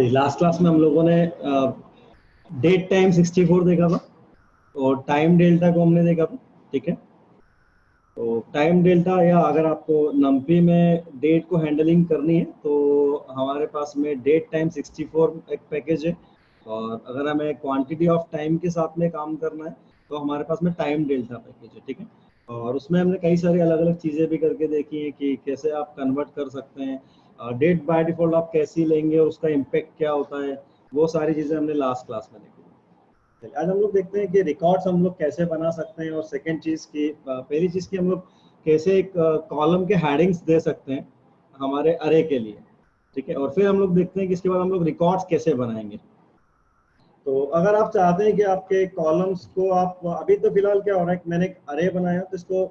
Last class में हम लोगों ने डेट टाइम 64 देखा था और टाइम डेल्टा को हमने देखा था, ठीक है। तो टाइम डेल्टा, या अगर आपको नंपी में डेट को हैंडलिंग करनी है तो हमारे पास में डेट टाइम 64 एक पैकेज है, और अगर हमें क्वांटिटी ऑफ टाइम के साथ में काम करना है तो हमारे पास में टाइम डेल्टा पैकेज है, ठीक है। और उसमें हमने कई सारी अलग अलग चीज़ें भी करके देखी हैं कि कैसे आप कन्वर्ट कर सकते हैं, डेट बाय डिफॉल्ट आप कैसी लेंगे और उसका इम्पेक्ट क्या होता है, वो सारी चीज़ें हमने लास्ट क्लास में देखी। आज हम लोग देखते हैं कि रिकॉर्ड्स हम लोग कैसे बना सकते हैं, और सेकंड चीज़ की पहली चीज़ की हम लोग कैसे एक कॉलम के हेडिंग्स दे सकते हैं हमारे अरे के लिए, ठीक है। और फिर हम लोग देखते हैं कि इसके बाद हम लोग रिकॉर्ड्स कैसे बनाएंगे। तो अगर आप चाहते हैं कि आपके कॉलम्स को आप, अभी तो फिलहाल क्या हो रहा है कि मैंने एक अरे बनाया तो इसको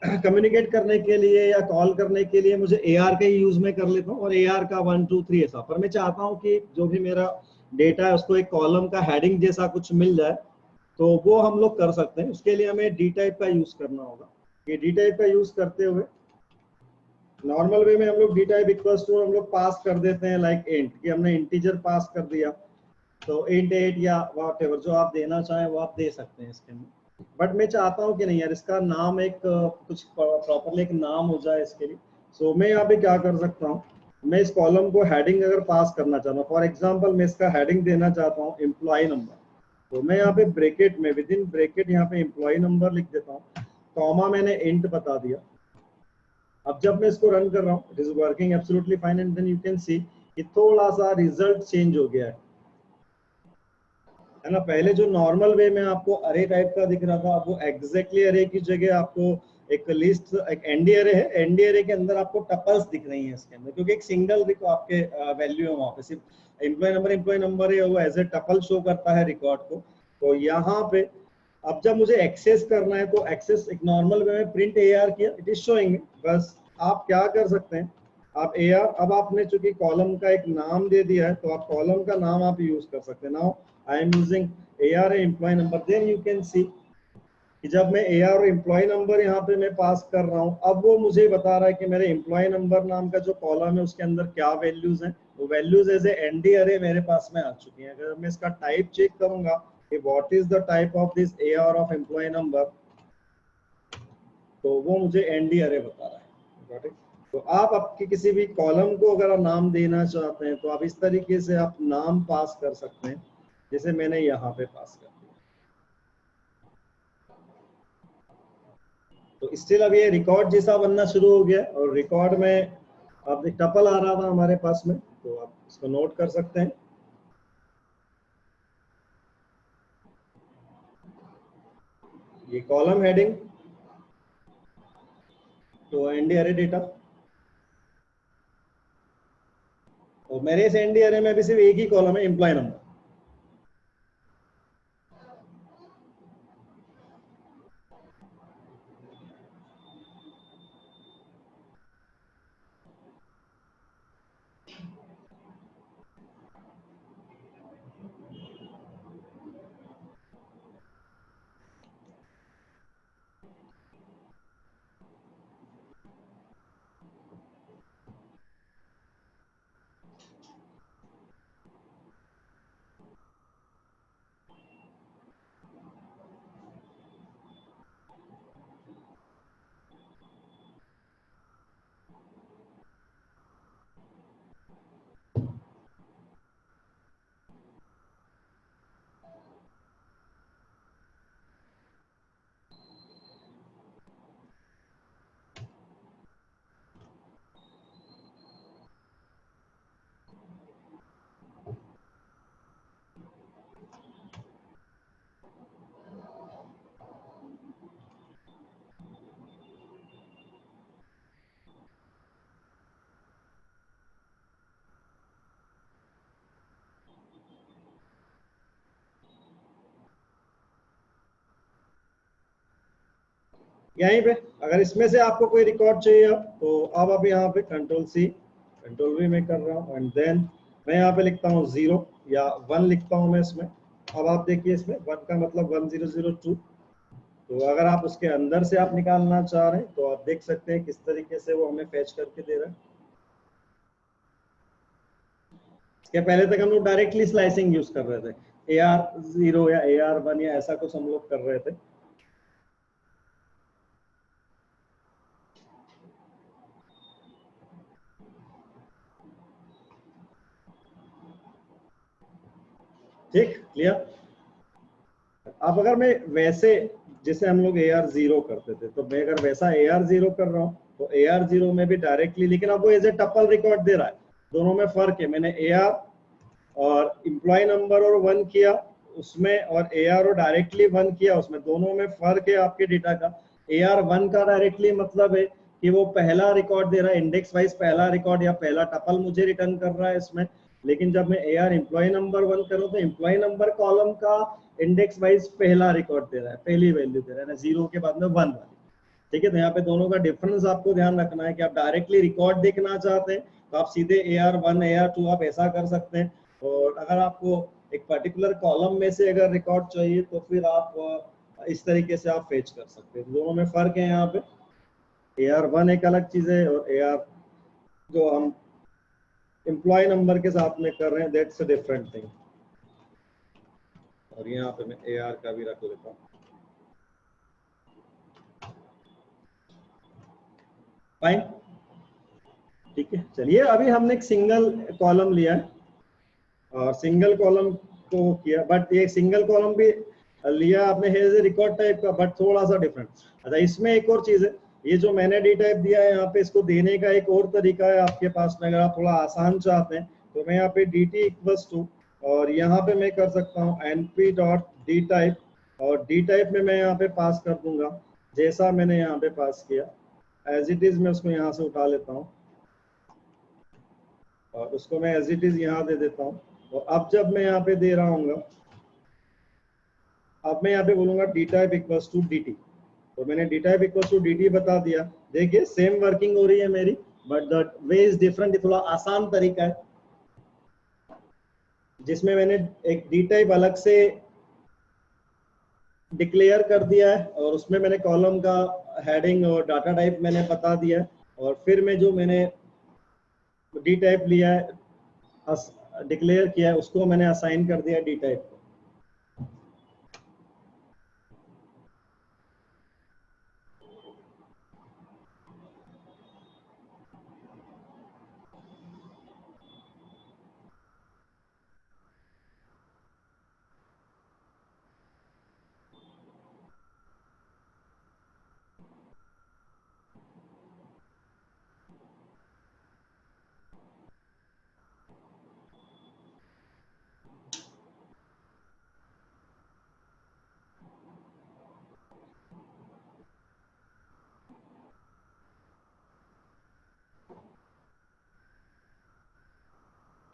कम्युनिकेट करने के लिए या कॉल करने के लिए मुझे AR का ही यूज में कर लेता हूँ, और AR का 1 2 3 ऐसा, पर मैं चाहता हूँ कि जो भी मेरा डेटा है उसको एक कॉलम का हेडिंग जैसा कुछ मिल जाए, तो वो हम लोग कर सकते हैं। उसके लिए हमें डी टाइप का यूज करना होगा। ये डी टाइप का यूज करते हुए नॉर्मल वे में हम लोग डी टाइप इक्वल्स टू हम लोग पास कर देते हैं लाइक इंट, कि हमने इंटीजर पास कर दिया, तो इंट 8 या व्हाटएवर जो आप देना चाहें वो आप दे सकते हैं इसके अंदर। बट मैं चाहता हूँ कि नहीं यार, इसका नाम एक कुछ प्रॉपरली एक नाम हो जाए इसके लिए। सो मैं यहाँ पे क्या कर सकता हूँ, मैं इस कॉलम को हेडिंग अगर पास करना चाहता हूँ, फॉर एग्जांपल मैं इसका हेडिंग देना चाहता हूँ एम्प्लॉय नंबर, तो मैं यहाँ पे ब्रैकेट में विद इन ब्रैकेट यहाँ पे एम्प्लॉय नंबर लिख देता हूँ, कॉमा मैंने इंट बता दिया। अब जब मैं इसको रन कर रहा हूँ, it is working absolutely fine, and then you can see कि थोड़ा सा रिजल्ट चेंज हो गया है ना। पहले जो नॉर्मल वे में आपको अरे टाइप का दिख रहा था, अब वो एग्जैक्टली अरे की जगह आपको एक लिस्ट, एक एनडी अरे है, एनडी अरे के अंदर आपको टपल्स दिख रही हैं इसके अंदर, क्योंकि एक सिंगल आपके वैल्यू है वहाँ पे, सिर्फ एम्प्लॉय नंबर है, वो एज ए टपल शो करता है रिकॉर्ड को। तो यहाँ पे अब जब मुझे एक्सेस करना है तो एक्सेस एक नॉर्मल वे में प्रिंट AR किया, इट इज शोइंग। बस आप क्या कर सकते हैं, आप AR, अब आपने चूंकि कॉलम का एक नाम दे दिया है तो आप कॉलम का नाम आप यूज कर सकते हैं। Now I am using AR employ number, then you can see कि जब मैं AR और एम्प्लॉय नंबर यहाँ पे मैं पास कर रहा हूँ, अब वो मुझे बता रहा है कि मेरे एम्प्लॉय नंबर नाम का जो कॉलम है उसके अंदर क्या वैल्यूज हैं। वो वैल्यूज एज ए एनडी अरे मेरे पास में आ चुकी हैं। अगर मैं इसका टाइप चेक करूंगा कि what is the type of this AR of employ number, तो वो मुझे एनडी अरे बता रहा है। तो आप आपके किसी भी कॉलम को अगर आप नाम देना चाहते हैं तो आप इस तरीके से आप नाम पास कर सकते हैं, जैसे मैंने यहाँ पे पास कर दिया। तो स्टिल अब ये रिकॉर्ड जैसा बनना शुरू हो गया, और रिकॉर्ड में अब एक टपल आ रहा था हमारे पास में, तो आप इसको नोट कर सकते हैं। ये कॉलम हेडिंग, तो एनडी अरे डेटा, तो मेरे इस एनडी अरे में भी सिर्फ एक ही कॉलम है, एम्प्लॉय नंबर। यहीं पे अगर इसमें से आपको कोई रिकॉर्ड चाहिए तो अब यहाँ पे कंट्रोल सी कंट्रोल वी में कर रहा हूँ एंड देन मैं यहाँ पे लिखता हूँ 0 या 1 लिखता हूँ मैं इसमें। अब आप देखिए इसमें 1 का मतलब 1002, तो अगर आप उसके अंदर से आप निकालना चाह रहे हैं तो आप देख सकते हैं किस तरीके से वो हमें फैच करके दे रहा है। इसके पहले तक हम लोग डायरेक्टली स्लाइसिंग यूज कर रहे थे, AR0 या AR1 या ऐसा कुछ हम लोग कर रहे थे। ठीक, क्लियर। अब अगर मैं वैसे जैसे हम लोग AR0 करते थे, तो मैं अगर वैसा AR0 कर रहा हूँ तो AR0 में भी डायरेक्टली, लेकिन अब वो एज ए टपल रिकॉर्ड दे रहा है। दोनों में फर्क है, मैंने AR और एम्प्लॉय नंबर और 1 किया उसमें, और AR और डायरेक्टली 1 किया उसमें, दोनों में फर्क है आपके डेटा का। AR1 का डायरेक्टली मतलब है कि वो पहला रिकॉर्ड दे रहा है, इंडेक्स वाइज पहला रिकॉर्ड या पहला टपल मुझे रिटर्न कर रहा है इसमें। लेकिन जब मैं AR एम्प्लॉय नंबर 1 करूँ तो एम्प्लॉय नंबर कॉलम का इंडेक्स वाइज पहला रिकॉर्ड दे रहा है, पहली वैल्यू दे रहा है ना, 0 के बाद में 1 वाली। ठीक है, तो यहाँ पे दोनों का डिफरेंस आपको ध्यान रखना है कि आप डायरेक्टली रिकॉर्ड देखना चाहते हैं तो आप सीधे AR1 AR2 आप ऐसा कर सकते हैं, और अगर आपको एक पर्टिकुलर कॉलम में से अगर रिकॉर्ड चाहिए तो फिर आप इस तरीके से आप फेच कर सकते हैं। दोनों में फर्क है, यहाँ पे AR1 एक अलग चीज है और AR जो हम एम्प्लॉय नंबर के साथ में कर रहे हैं दैट्स अ डिफरेंट थिंग। और यहाँ पे मैं AR का भी रख लेता हूँ। फाइन, ठीक है। चलिए अभी हमने एक सिंगल कॉलम लिया है और सिंगल कॉलम को किया, बट ये सिंगल कॉलम भी लिया आपने एज ए रिकॉर्ड टाइप का, बट थोड़ा सा डिफरेंट। अच्छा, इसमें एक और चीज है, ये जो मैंने डी टाइप दिया है यहाँ पे, इसको देने का एक और तरीका है आपके पास में, अगर आप थोड़ा आसान चाहते हैं तो मैं यहाँ पे dt इक्वल्स टू, और यहाँ पे मैं कर सकता हूँ np डॉट डी टाइप, और डी टाइप में मैं यहाँ पे पास कर दूंगा जैसा मैंने यहाँ पे पास किया एज इट इज। मैं उसको यहाँ से उठा लेता हूँ और उसको मैं एज इट इज यहाँ दे देता हूँ। और अब जब मैं यहाँ पे दे रहा हूँ, अब मैं यहाँ पे बोलूंगा D type equals to dt, तो मैंने D type equals to dt बता दिया। देखिए सेम वर्किंग हो रही है मेरी, but the way is different. थोड़ा आसान तरीका है जिसमें मैंने एक डी टाइप अलग से डिक्लेयर कर दिया है और उसमें मैंने कॉलम का हेडिंग और डाटा टाइप मैंने बता दिया, और फिर मैं जो मैंने डी टाइप लिया है डिक्लेयर किया है उसको मैंने असाइन कर दिया डी टाइप को।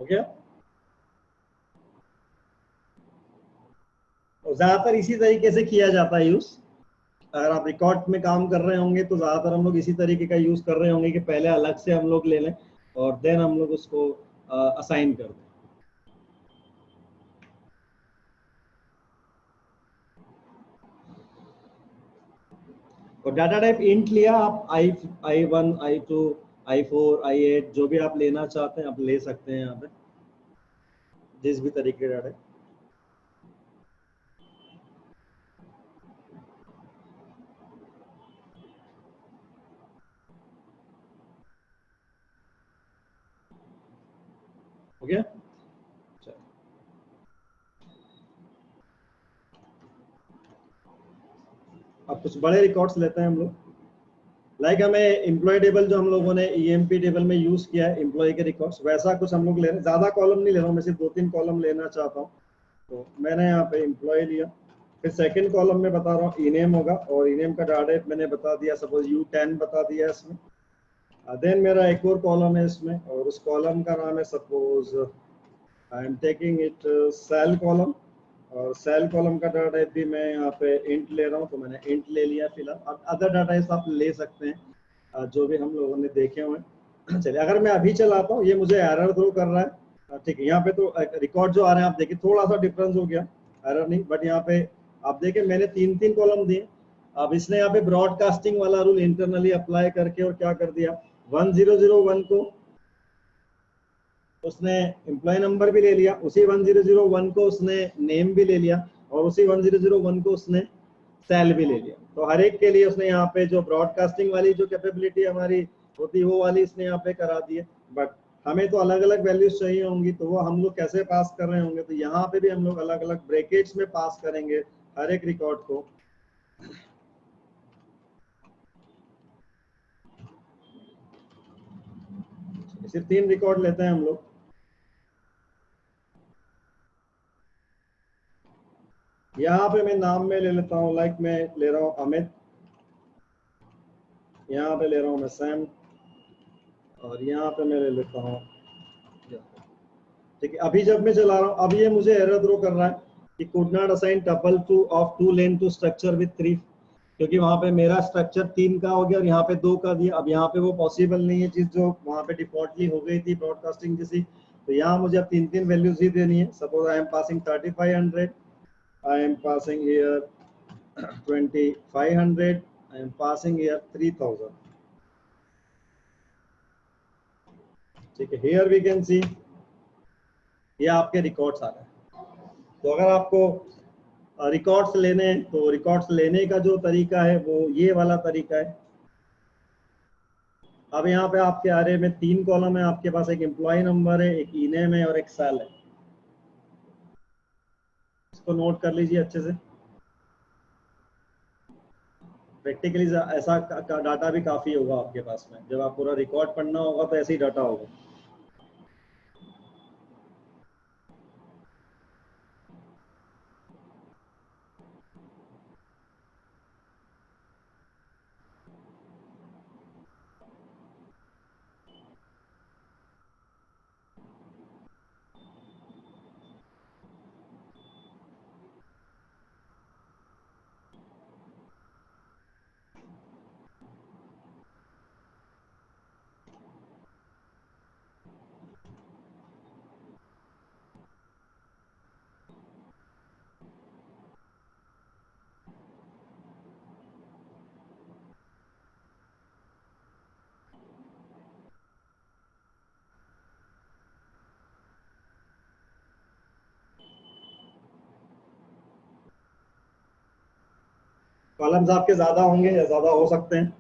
हो गया। और ज्यादातर इसी तरीके से किया जाता है यूज। अगर आप रिकॉर्ड में काम कर रहे होंगे तो ज्यादातर हम लोग इसी तरीके का यूज कर रहे होंगे कि पहले अलग से हम लोग ले लें और देन हम लोग उसको असाइन कर दें। और डाटा टाइप इंट लिया, आप I1 I2 I4 I8 जो भी आप लेना चाहते हैं आप ले सकते हैं यहाँ पे, जिस भी तरीके का डाटा। हो गया। अब कुछ बड़े रिकॉर्ड्स लेते हैं हम लोग, लाइक हमें एम्प्लॉय टेबल जो हम लोगों ने EMP टेबल में यूज किया है एम्प्लॉय के रिकॉर्ड्स, वैसा कुछ हम लोग ले रहे हैं। ज्यादा कॉलम नहीं ले रहा हूँ मैं, सिर्फ 2-3 कॉलम लेना चाहता हूँ। तो मैंने यहाँ पे एम्प्लॉय लिया, फिर सेकंड कॉलम में बता रहा हूँ इनेम होगा, और इनेम का डाटा टाइप मैंने बता दिया, सपोज U10 बता दिया इसमें। देन मेरा एक और कॉलम है इसमें, और उस कॉलम का नाम है suppose I am taking it sale column, और सेल कॉलम का डाटा टाइप भी मैं यहाँ पे इंट ले रहा हूँ, तो मैंने इंट ले लिया फिलहाल। अब अदर डाटा टाइप्स आप ले सकते हैं जो भी हम लोगों ने देखे हुए हैं। चलिए अगर मैं अभी चलाता हूँ, ये मुझे एरर थ्रो कर रहा है, ठीक है। यहाँ पे तो रिकॉर्ड जो आ रहे हैं आप देखिए थोड़ा सा डिफरेंस हो गया, एरर नहीं, बट यहाँ पे आप देखिए मैंने 3 कॉलम दिए। अब इसने यहाँ पे ब्रॉडकास्टिंग वाला रूल इंटरनली अप्लाई करके और क्या कर दिया, 1001 को उसने एम्प्लॉय नंबर भी ले लिया, उसी 1001 को उसने नेम भी ले लिया, और उसी 1001 को उसने सेल भी ले लिया। तो हर एक के लिए उसने यहाँ पे जो ब्रॉडकास्टिंग वाली जो कैपेबिलिटी हमारी होती है वो वाली इसने यहाँ पे करा दी है। बट हमें तो अलग अलग वैल्यूज चाहिए होंगी, तो वो हम लोग कैसे पास कर रहे होंगे, तो यहाँ पे भी हम लोग अलग अलग ब्रैकेट्स में पास करेंगे हर एक रिकॉर्ड को। सिर्फ 3 रिकॉर्ड लेते हैं हम लोग। यहाँ पे मैं नाम में ले लेता हूँ, लाइक मैं ले रहा हूँ अमित, यहाँ पे ले रहा हूँ मैं सैम, और यहाँ पे मैं ले लेता हूँ, ठीक है। अभी जब मैं चला रहा हूँ, अब ये मुझे एरर थ्रो कर रहा है कि could not assign tuple to of 2 len to structure with 3, क्योंकि वहां पे मेरा स्ट्रक्चर 3 का हो गया और यहाँ पे 2 का दिया। अब यहाँ पे वो पॉसिबल नहीं है चीज जो वहां पे डिफॉल्टली हो गई थी ब्रॉडकास्टिंग जैसी, तो यहाँ मुझे अब 3 वैल्यूज ही देनी है। Suppose I am passing 3500, I am passing here 2500, I am passing here 3000, ठीक है। हियर वी कैन सी ये आपके रिकॉर्ड्स आ रहे हैं। तो अगर आपको रिकॉर्ड्स लेने हैं, तो रिकॉर्ड्स लेने का जो तरीका है वो ये वाला तरीका है। अब यहाँ पे आपके आरे में 3 कॉलम है, आपके पास एक एम्प्लॉय नंबर है, एक ईनेम है और एक सेल है। इसको नोट कर लीजिए अच्छे से। प्रैक्टिकली ऐसा डाटा भी काफी होगा आपके पास में, जब आप पूरा रिकॉर्ड पढ़ना होगा तो ऐसे ही डाटा होगा। कॉलम्स आपके ज्यादा होंगे या ज्यादा हो सकते हैं।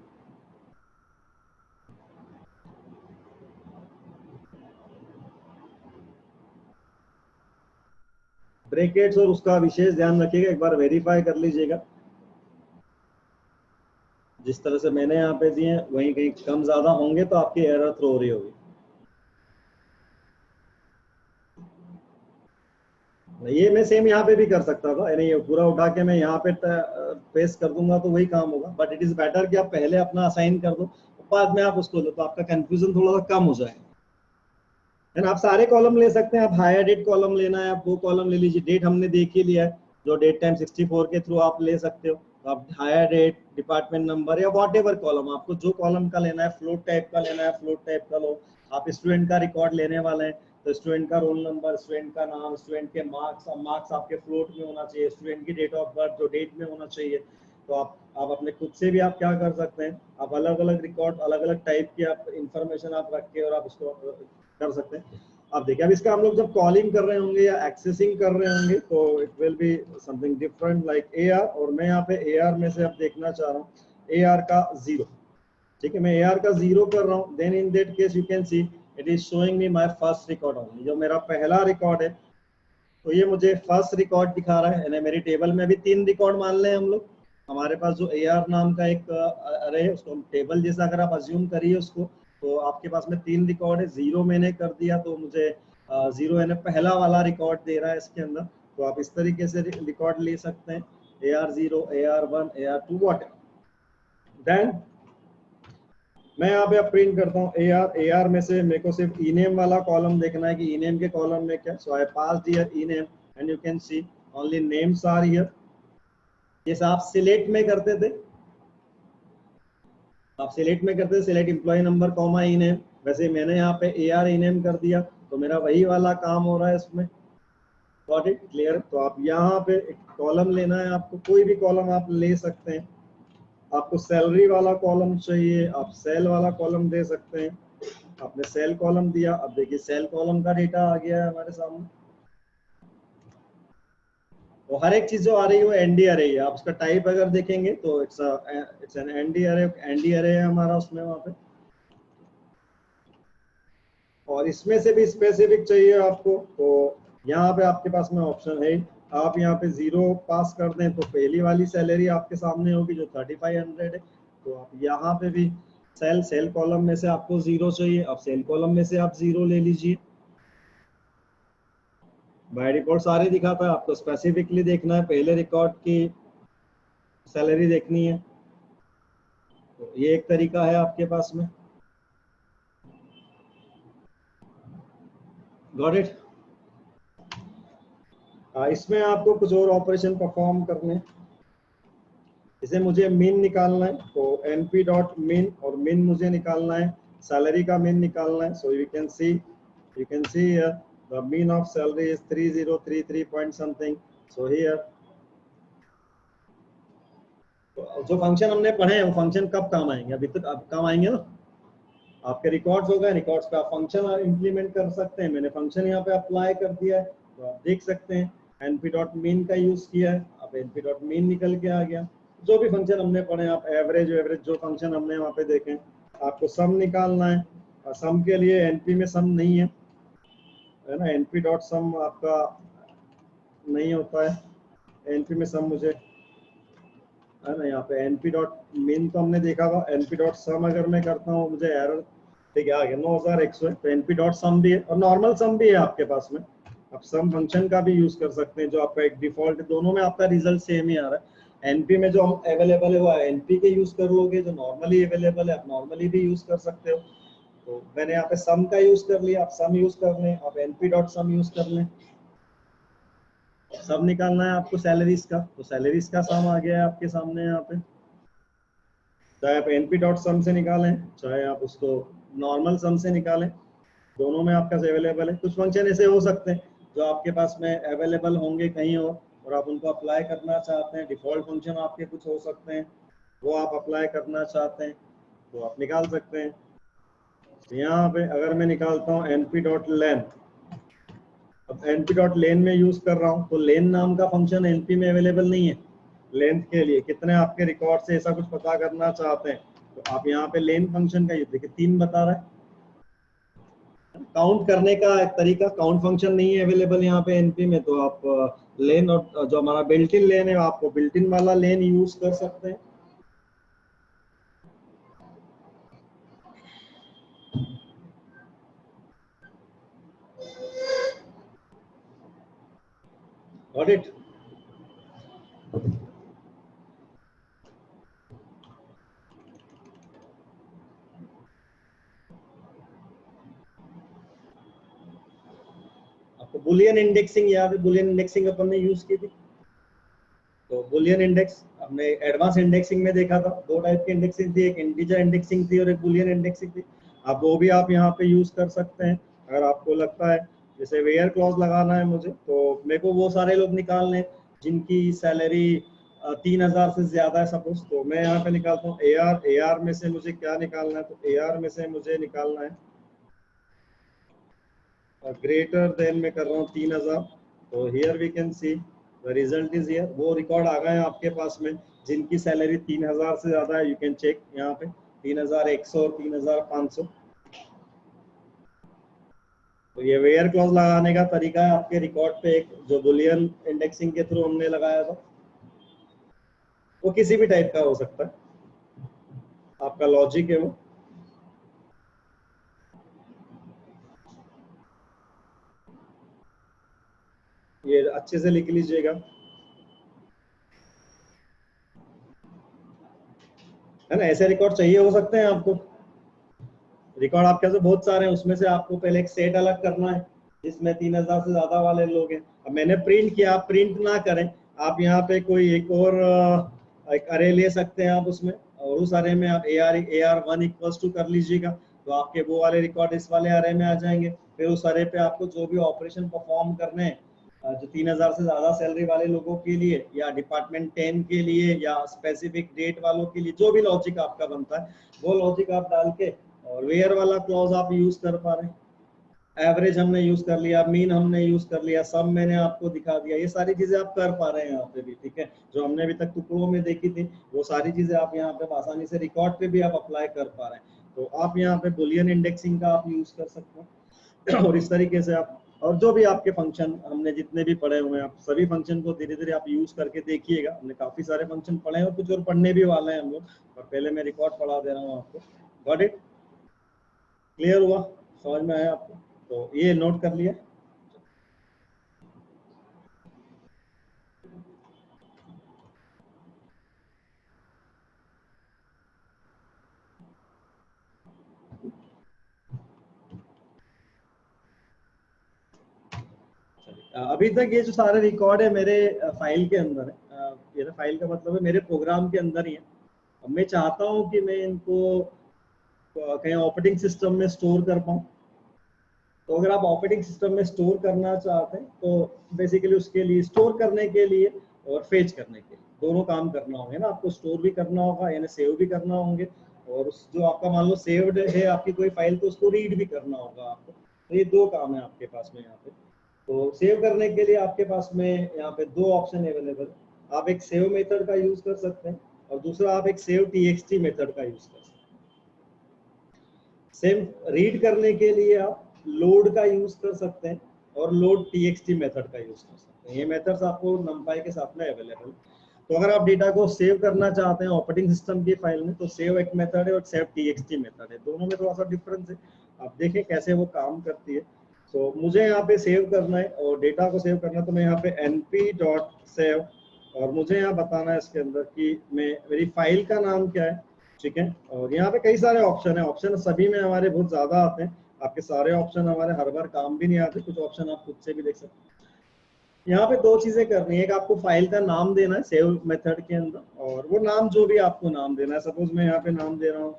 ब्रैकेट्स और उसका विशेष ध्यान रखिएगा, एक बार वेरीफाई कर लीजिएगा। जिस तरह से मैंने यहाँ पे दिए वहीं कहीं कम ज्यादा होंगे तो आपकी एरर थ्रो हो रही होगी। ये मैं सेम यहाँ पे भी कर सकता था, यानी ये पूरा उठा के मैं यहाँ पे पेस्ट कर दूंगा तो वही काम होगा, बट इट इज बेटर कि आप पहले अपना असाइन कर दो, बाद में आप उसको लो, तो आपका कंफ्यूजन थोड़ा सा कम हो जाएगा। एंड आप सारे कॉलम ले सकते हैं, आप हायर डेट कॉलम लेना है आप वो कॉलम ले लीजिए। डेट हमने देख ही लिया है, जो डेट टाइम 64 के थ्रू आप ले सकते हो। तो आप हायर डेट, डिपार्टमेंट नंबर या वॉट एवर कॉलम, आपको जो कॉलम का लेना है, फ्लोट टाइप का लेना है फ्लोट टाइप का लो। आप स्टूडेंट का रिकॉर्ड लेने वाले हैं तो स्टूडेंट का रोल नंबर, स्टूडेंट का नाम, स्टूडेंट के मार्क्स, मार्क्स आपके फ्लोट में होना चाहिए, स्टूडेंट की डेट ऑफ बर्थ जो डेट में होना चाहिए। तो आप अपने खुद से भी आप क्या कर सकते हैं, आप अलग अलग रिकॉर्ड, अलग अलग टाइप की आप इंफॉर्मेशन आप रख के और आप उसको कर सकते हैं। अब देखिए, अब इसका हम लोग जब कॉलिंग कर रहे होंगे या एक्सेसिंग कर रहे होंगे तो it will be something different like AR, और मैं यहाँ पे AR में से अब देखना चाह रहा हूँ AR का 0, ठीक है। मैं AR का 0 कर रहा हूँ, then in that case you can see it is showing me my first record only, जो मेरा पहला रिकॉर्ड है। तो ये मुझे फर्स्ट रिकॉर्ड दिखा रहा है, यानी मेरी टेबल में अभी 3 रिकॉर्ड मान लें हम लोग। हमारे पास जो AR नाम का एक अरे है, उसको हम टेबल जैसा अगर आप अज्यूम करिए उसको, तो आपके पास में 3 रिकॉर्ड है, 0 मैंने कर दिया तो मुझे 0 यानी पहला वाला रिकॉर्ड दे रहा है इसके अंदर। तो आप इस तरीके से रिकॉर्ड ले सकते हैं, AR0, AR1, AR2 what. Then मैं यहाँ पे अब प्रिंट करता हूँ AR में से मेरे को सिर्फ ईनेम वाला कॉलम देखना है कि ईनेम के कॉलम में क्या। So I pass here ename and you can see only names are here. जैसे आप सिलेक्ट में करते थे, select employ number comma e name, वैसे मैंने यहाँ पे AR ई नेम कर दिया, तो मेरा वही वाला काम हो रहा है इसमें। Got it, clear. तो आप यहाँ पे एक कॉलम लेना है आपको, कोई भी कॉलम आप ले सकते हैं। आपको सैलरी वाला कॉलम चाहिए, आप सेल वाला कॉलम दे सकते हैं। आपने सेल कॉलम दिया, अब देखिए सेल कॉलम का डेटा आ गया है हमारे सामने। तो हर एक चीज जो आ रही है वो एनडी अरे है। आप उसका टाइप अगर देखेंगे तो इट्स एन एनडी अरे है हमारा उसमें वहां पे। और इसमें से भी स्पेसिफिक चाहिए आपको, तो यहाँ पे आपके पास में ऑप्शन है। आप यहाँ पे 0 पास कर दें तो पहली वाली सैलरी आपके सामने होगी जो 3500 है। तो आप यहाँ पे भी सेल कॉलम में से आपको 0 चाहिए, आप सेल कॉलम में से आप 0 ले लीजिए। बाय डिफॉल्ट सारे दिखाता है, आपको स्पेसिफिकली देखना है, पहले रिकॉर्ड की सैलरी देखनी है। तो ये एक तरीका है आपके पास में। Got it. इसमें आपको कुछ और ऑपरेशन परफॉर्म करने, इसे मुझे मीन निकालना है, तो np डॉट मीन, और मीन मुझे निकालना है, सैलरी का मीन निकालना है। So you can see the mean of salary is 3033 point something. So here जो फंक्शन हमने पढ़े हैं वो फंक्शन कब काम आएंगे, अभी तक अब काम आएंगे ना। आपके रिकॉर्ड्स हो गए, रिकॉर्ड्स पे आप फंक्शन इंप्लीमेंट कर सकते हैं। मैंने फंक्शन यहाँ पे अप्लाई कर दिया है, तो आप देख सकते हैं np डॉट मीन का यूज किया है, अब np डॉट मीन निकल के आ गया। जो भी फंक्शन हमने पढ़े, आप एवरेज जो फंक्शन हमने वहाँ पे देखे, आपको सम निकालना है। और सम के लिए एनपी में सम नहीं है ना, np डॉट सम आपका नहीं होता है, एनपी में सम मुझे है ना। यहाँ पे np डॉट मीन तो हमने देखा था, np डॉट सम अगर मैं करता हूँ मुझे एरर, ठीक है आ गया 9100 है। तो np डॉट सम भी है और नॉर्मल सम भी है आपके पास में। आप सम फंक्शन का भी यूज कर सकते हैं, जो आपका एक डिफॉल्ट, दोनों में आपका रिजल्ट सेम ही आ रहा है। एनपी में जो हम अवेलेबल है वो एनपी के यूज कर लोगे, जो नॉर्मली अवेलेबल है आप नॉर्मली भी यूज कर सकते हो। तो मैंने यहाँ पे सम का यूज कर लिया, आप सम यूज कर लें, आप np डॉट सम यूज कर लें। सब निकालना है आपको सैलरीज का, तो सैलरीज का सम आ गया है आपके सामने यहाँ पे। चाहे आप np डॉट सम से निकालें, चाहे आप उसको नॉर्मल सम से निकालें, दोनों में आपका अवेलेबल है। कुछ फंक्शन ऐसे हो सकते हैं जो आपके पास में अवेलेबल होंगे कहीं और आप उनको अप्लाई करना चाहते हैं। डिफॉल्ट फंक्शन आपके कुछ हो सकते हैं, वो आप अप्लाई करना चाहते हैं तो आप निकाल सकते हैं। यहाँ पे अगर मैं निकालता हूँ np डॉट लेन, अब np डॉट लेन में यूज कर रहा हूँ, तो लेन नाम का फंक्शन np में अवेलेबल नहीं है। लेंथ के लिए कितने आपके रिकॉर्ड से ऐसा कुछ पता करना चाहते हैं, तो आप यहाँ पे लेन फंक्शन का यूज, देखिए 3 बता रहा है। काउंट करने का एक तरीका, काउंट फंक्शन नहीं है अवेलेबल यहाँ पे एनपी में, तो आप लेन और जो हमारा बिल्ट इन लेन है आपको बिल्ट इन वाला लेन यूज कर सकते हैं। Got it. आपको बुलियन इंडेक्सिंग याद है, बुलियन इंडेक्सिंग अपन ने यूज की थी। तो बुलियन इंडेक्स हमने एडवांस इंडेक्सिंग में देखा था, 2 टाइप की इंडेक्सिंग थी, एक इंटीजर इंडेक्सिंग थी और एक बुलियन इंडेक्सिंग थी। आप वो भी आप यहाँ पे यूज कर सकते हैं अगर आपको लगता है। जैसे वेयर क्लॉज लगाना है मुझे, तो मेरे को वो सारे लोग निकालने जिनकी सैलरी 3000 से ज्यादा है सपोज, तो मैं यहाँ पे निकालता हूँ AR में से मुझे क्या निकालना है, तो AR में से मुझे निकालना है ग्रेटर देन में कर रहा हूँ 3000। तो here we can see the result is here, वो रिकॉर्ड आ गए आपके पास में जिनकी सैलरी 3000 से ज्यादा है। यू कैन चेक यहाँ पे 3100 और 3500। तो ये वेयर क्लॉज लगाने का तरीका है आपके रिकॉर्ड पे, एक जो बुलियन इंडेक्सिंग के थ्रू हमने लगाया था, वो किसी भी टाइप का हो सकता है, आपका लॉजिक है वो। ये अच्छे से लिख लीजिएगा, है ना। ऐसे रिकॉर्ड चाहिए हो सकते हैं आपको, रिकॉर्ड आपके पास बहुत सारे हैं, उसमें से आपको पहले एक सेट अलग करना है जिसमें 3000 से ज्यादा वाले लोग हैं। अब मैंने प्रिंट किया, आप प्रिंट ना करें, आप यहाँ पे कोई एक और एक अरे ले सकते हैं आप उसमें, और उस अरे में आप AR1 इक्वल्स टू कर लीजिएगा, तो आपके वो वाले रिकॉर्ड इस वाले अरे में आ जाएंगे। फिर उस अरे पे आपको जो भी ऑपरेशन परफॉर्म करने हैं, जो 3000 से ज्यादा सैलरी वाले लोगों के लिए, या डिपार्टमेंट 10 के लिए, या स्पेसिफिक डेट वालों के लिए, जो भी लॉजिक आपका बनता है वो लॉजिक आप डाल के, और वेयर वाला क्लॉज आप यूज कर पा रहे हैं, एवरेज हमने यूज कर लिया, मीन हमने यूज कर लिया, सब मैंने आपको दिखा दिया, ये सारी चीजें आप कर पा रहे हैं यहाँ पे भी, ठीक है। जो हमने अभी तक टुकड़ों में देखी थी वो सारी चीजें आप यहाँ पे आसानी से रिकॉर्ड पे भी आप अप्लाई कर पा रहे हैं। तो आप यहाँ पे बुलियन इंडेक्सिंग का आप यूज कर सकते हैं और इस तरीके से आप, और जो भी आपके फंक्शन हमने जितने भी पढ़े हुए हैं, आप सभी फंक्शन को धीरे धीरे आप यूज करके देखिएगा। हमने काफी सारे फंक्शन पढ़े हैं और कुछ और पढ़ने भी वाले हैं हम लोग, और पहले मैं रिकॉर्ड पढ़ा दे रहा हूँ आपको। Got it? क्लियर हुआ? समझ में आया आपको? तो ये नोट कर लिया। अभी तक ये जो सारे रिकॉर्ड है मेरे फाइल के अंदर है, ये फाइल का मतलब है मेरे प्रोग्राम के अंदर ही है। अब मैं चाहता हूँ कि मैं इनको कहीं ऑपरेटिंग सिस्टम में स्टोर कर पाऊँ। तो अगर आप ऑपरेटिंग सिस्टम में स्टोर करना चाहते हैं तो बेसिकली उसके लिए, स्टोर करने के लिए और फेच करने के लिए दोनों काम करना होंगे ना आपको। स्टोर भी करना होगा यानी सेव भी करना होंगे, और जो आपका मान लो सेव्ड है आपकी कोई फाइल, तो उसको रीड भी करना होगा आपको। तो ये दो काम है आपके पास में यहाँ पे। तो सेव करने के लिए आपके पास में यहाँ पे दो ऑप्शन अवेलेबल। आप एक सेव मेथड का यूज कर सकते हैं, और दूसरा आप एक सेव txt मेथड का यूज कर सकते हैं। सेम रीड करने के लिए आप लोड का यूज कर सकते हैं और लोड txt मेथड का यूज कर सकते हैं। ये मेथड्स आपको numpy के साथ में अवेलेबल। तो अगर आप डेटा को सेव करना चाहते हैं ऑपरेटिंग सिस्टम की फाइल में, तो सेव एक मेथड है और सेव txt मेथड है। दोनों में थोड़ा सा डिफरेंस है, आप देखें कैसे वो काम करती है। तो मुझे यहाँ पे सेव करना है और डेटा को सेव करना है, तो मैं यहाँ पे np.save, और मुझे यहाँ बताना है इसके अंदर कि मेरी फाइल का नाम क्या है, ठीक है। और यहाँ पे कई सारे ऑप्शन है, ऑप्शन सभी में हमारे बहुत ज्यादा आते हैं। आपके सारे ऑप्शन हमारे हर बार काम भी नहीं आते, कुछ ऑप्शन आप खुद से भी देख सकते हैं। यहाँ पे दो चीजें करनी है, एक आपको फाइल का नाम देना है सेव मेथड के अंदर, और वो नाम जो भी आपको नाम देना है, सपोज मैं यहाँ पे नाम दे रहा हूँ,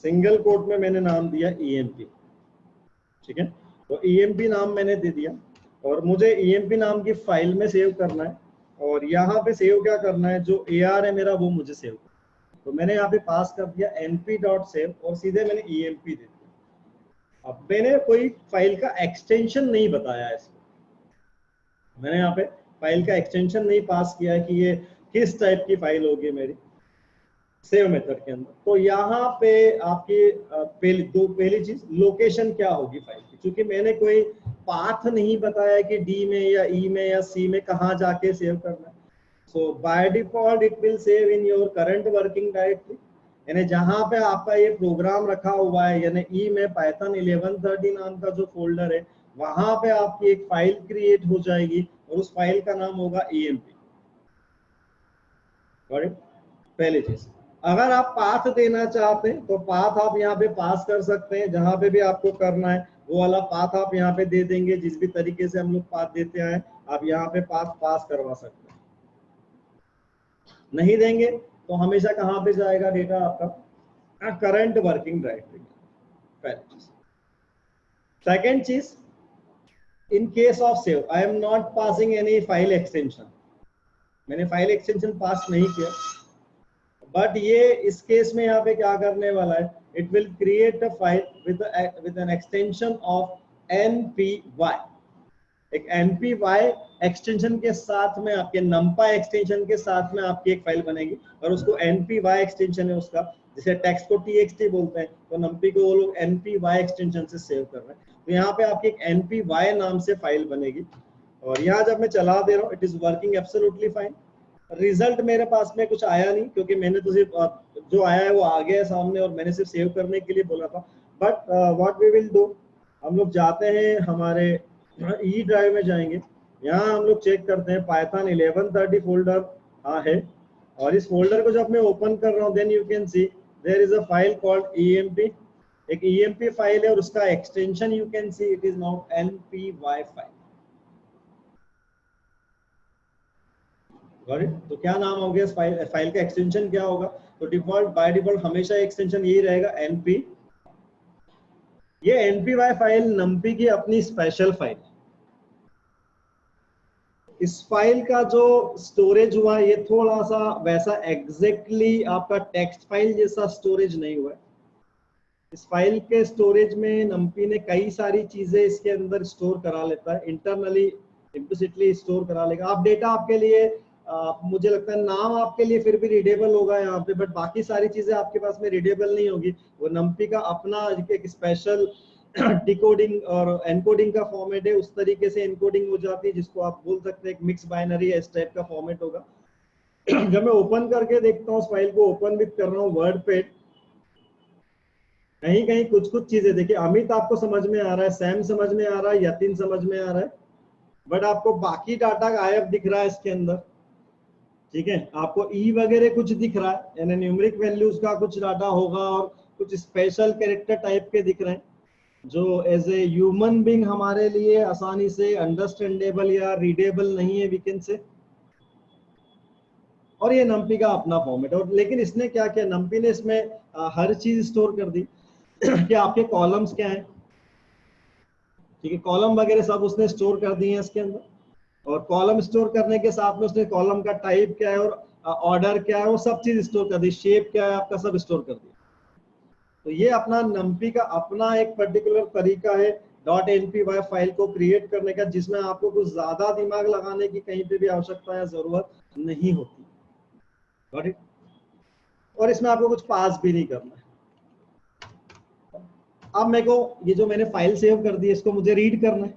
सिंगल कोट में मैंने नाम दिया emp, ठीक है। तो emp नाम मैंने दे दिया, और मुझे emp नाम की फाइल में सेव करना है, और यहाँ पे सेव क्या करना है, जो AR है मेरा वो मुझे सेव करना है। तो मैंने यहाँ पे पास कर दिया np.save और सीधे मैंने emp दे दिया। अब मैंने कोई फाइल का एक्सटेंशन नहीं बताया इसको, मैंने यहाँ पे फाइल का एक्सटेंशन नहीं पास किया है कि ये किस टाइप की फाइल होगी मेरी सेव मेथड के अंदर। तो यहाँ पे आपकी पहली चीज लोकेशन क्या होगी फाइल की, क्योंकि मैंने कोई पाथ नहीं बताया कि डी में या ई में या सी में कहाँ जाके सेव करना है। So by default it will save in your current working directory, यानी जहां पे आपका ये प्रोग्राम रखा हुआ है, यानी ई में पाइथन 1130 नाम का जो फोल्डर है, वहां पे आपकी एक फाइल क्रिएट हो जाएगी और उस फाइल का नाम होगा emp। पहली चीज, अगर आप पाथ देना चाहते हैं तो पाथ आप यहाँ पे पास कर सकते हैं, जहां पे भी आपको करना है वो वाला पाथ आप यहाँ पे दे देंगे। जिस भी तरीके से हम लोग पाथ देते हैं आप यहाँ पे पाथ पास करवा सकते हैं। नहीं देंगे तो हमेशा कहाँ पे जाएगा डेटा आपका, करंट वर्किंग डायरेक्टरी। पहली चीज। सेकेंड चीज, इन case of save I am not passing any file extension, मैंने फाइल एक्सटेंशन पास नहीं किया, बट ये इस केस में यहाँ पे क्या करने वाला है, it will create a file with an extension of npy। एक npy एक्सटेंशन के साथ में, आपके numpy एक्सटेंशन के साथ में आपकी एक फाइल बनेगी, और उसको npy एक्सटेंशन है उसका, जैसे टेक्स्ट को txt बोलते हैं तो numpy को वो लोग npy एक्सटेंशन से सेव कर रहे हैं। तो यहाँ पे आपकी एक npy नाम से फाइल बनेगी, और यहाँ जब मैं चला दे रहा हूँ it is working absolutely fine. Result मेरे पास में कुछ आया नहीं, क्योंकि मैंने तो सिर्फ जो आया है वो आ गया है सामने, और मैंने सिर्फ सेव करने के लिए बोला था। But what we will do, हम लोग जाते हैं हमारे ई ड्राइव में जाएंगे, यहाँ हम लोग चेक करते हैं पाइथन 1130 फोल्डर है, और इस फोल्डर को जब मैं ओपन कर रहा हूँ then you can see there is a file called emp, एक EMP फाइल है और उसका extension you can see it is now NPY file. तो क्या नाम हो गया इस फाइल का एक्सटेंशन क्या होगा? तो डिफॉल्ट बाय डिफॉल्ट हमेशा एक्सटेंशन यही रहेगा NP। ये NPY फाइल numpy की अपनी स्पेशल फाइल। इस फाइल का जो स्टोरेज हुआ ये थोड़ा सा वैसा एग्जैक्टली आपका टेक्स्ट फाइल जैसा स्टोरेज नहीं हुआ है। इस फाइल के स्टोरेज में numpy ने कई सारी चीजें इसके अंदर स्टोर करा लेता है, इंटरनली इम्प्लिसिटली स्टोर करा लेगा। आप डेटा आपके लिए मुझे लगता है नाम आपके लिए फिर भी रीडेबल होगा यहाँ पे, बट बाकी सारी चीजें आपके पास में रीडेबल नहीं होगी। वो numpy का अपना एक स्पेशल डिकोडिंग और एनकोडिंग का फॉर्मेट है, उस तरीके से एनकोडिंग हो जाती है जिसको आप बोल सकते हैं एक मिक्स बाइनरी इस टाइप का फॉर्मेट होगा। जब मैं ओपन करके देखता हूँ, उस फाइल को ओपन भी कर रहा हूँ वर्ड पे, कहीं कहीं कुछ कुछ चीजें देखिए, अमित आपको समझ में आ रहा है, सैम समझ में आ रहा है, यतिन समझ में आ रहा है, बट आपको बाकी डाटा गायब दिख रहा है इसके अंदर। ठीक है, आपको ई वगैरह कुछ दिख रहा है, यानी न्यूमेरिक वैल्यूज का कुछ डाटा होगा और कुछ स्पेशल कैरेक्टर टाइप के दिख रहे हैं जो एज ए ह्यूमन बीइंग हमारे लिए आसानी से अंडरस्टैंडेबल या रीडेबल नहीं है, वी कैन से। और ये numpy का अपना फॉर्मेट है। और लेकिन इसने क्या किया, numpy ने इसमें हर चीज स्टोर कर दी कि आपके कॉलम्स क्या हैं, ठीक है, कॉलम वगैरह सब उसने स्टोर कर दिए हैं इसके अंदर। और कॉलम स्टोर करने के साथ में उसने कॉलम का टाइप क्या है और ऑर्डर क्या है वो सब चीज स्टोर कर दी, शेप क्या है आपका सब स्टोर कर दिया। तो ये अपना numpy का अपना एक पर्टिकुलर तरीका है .NPY फाइल को क्रिएट करने का, जिसमें आपको कुछ ज्यादा दिमाग लगाने की कहीं पे भी आवश्यकता या जरूरत नहीं होती। Got it? और इसमें आपको कुछ पास भी नहीं करना है। अब मेरे को ये जो मैंने फाइल सेव कर दी इसको मुझे रीड करना है,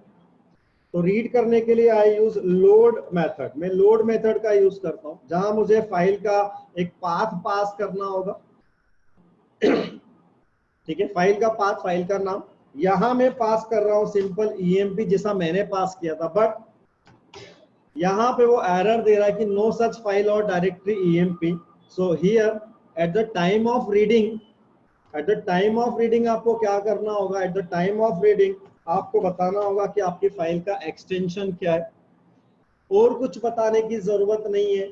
तो रीड करने के लिए आई यूज लोड मेथड। मैं लोड मेथड का यूज करता हूं जहां मुझे फाइल का एक पाथ पास करना होगा। ठीक है, फाइल का पाथ, फाइल का नाम, यहां मैं पास कर रहा हूं सिंपल EMP जैसा मैंने पास किया था, बट यहां पे वो एरर दे रहा है कि नो सच फाइल और directory EMP। So here at the time of reading, at the time of reading आपको क्या करना होगा, at the time of reading आपको बताना होगा कि आपकी फाइल का एक्सटेंशन क्या है। और कुछ बताने की जरूरत नहीं है,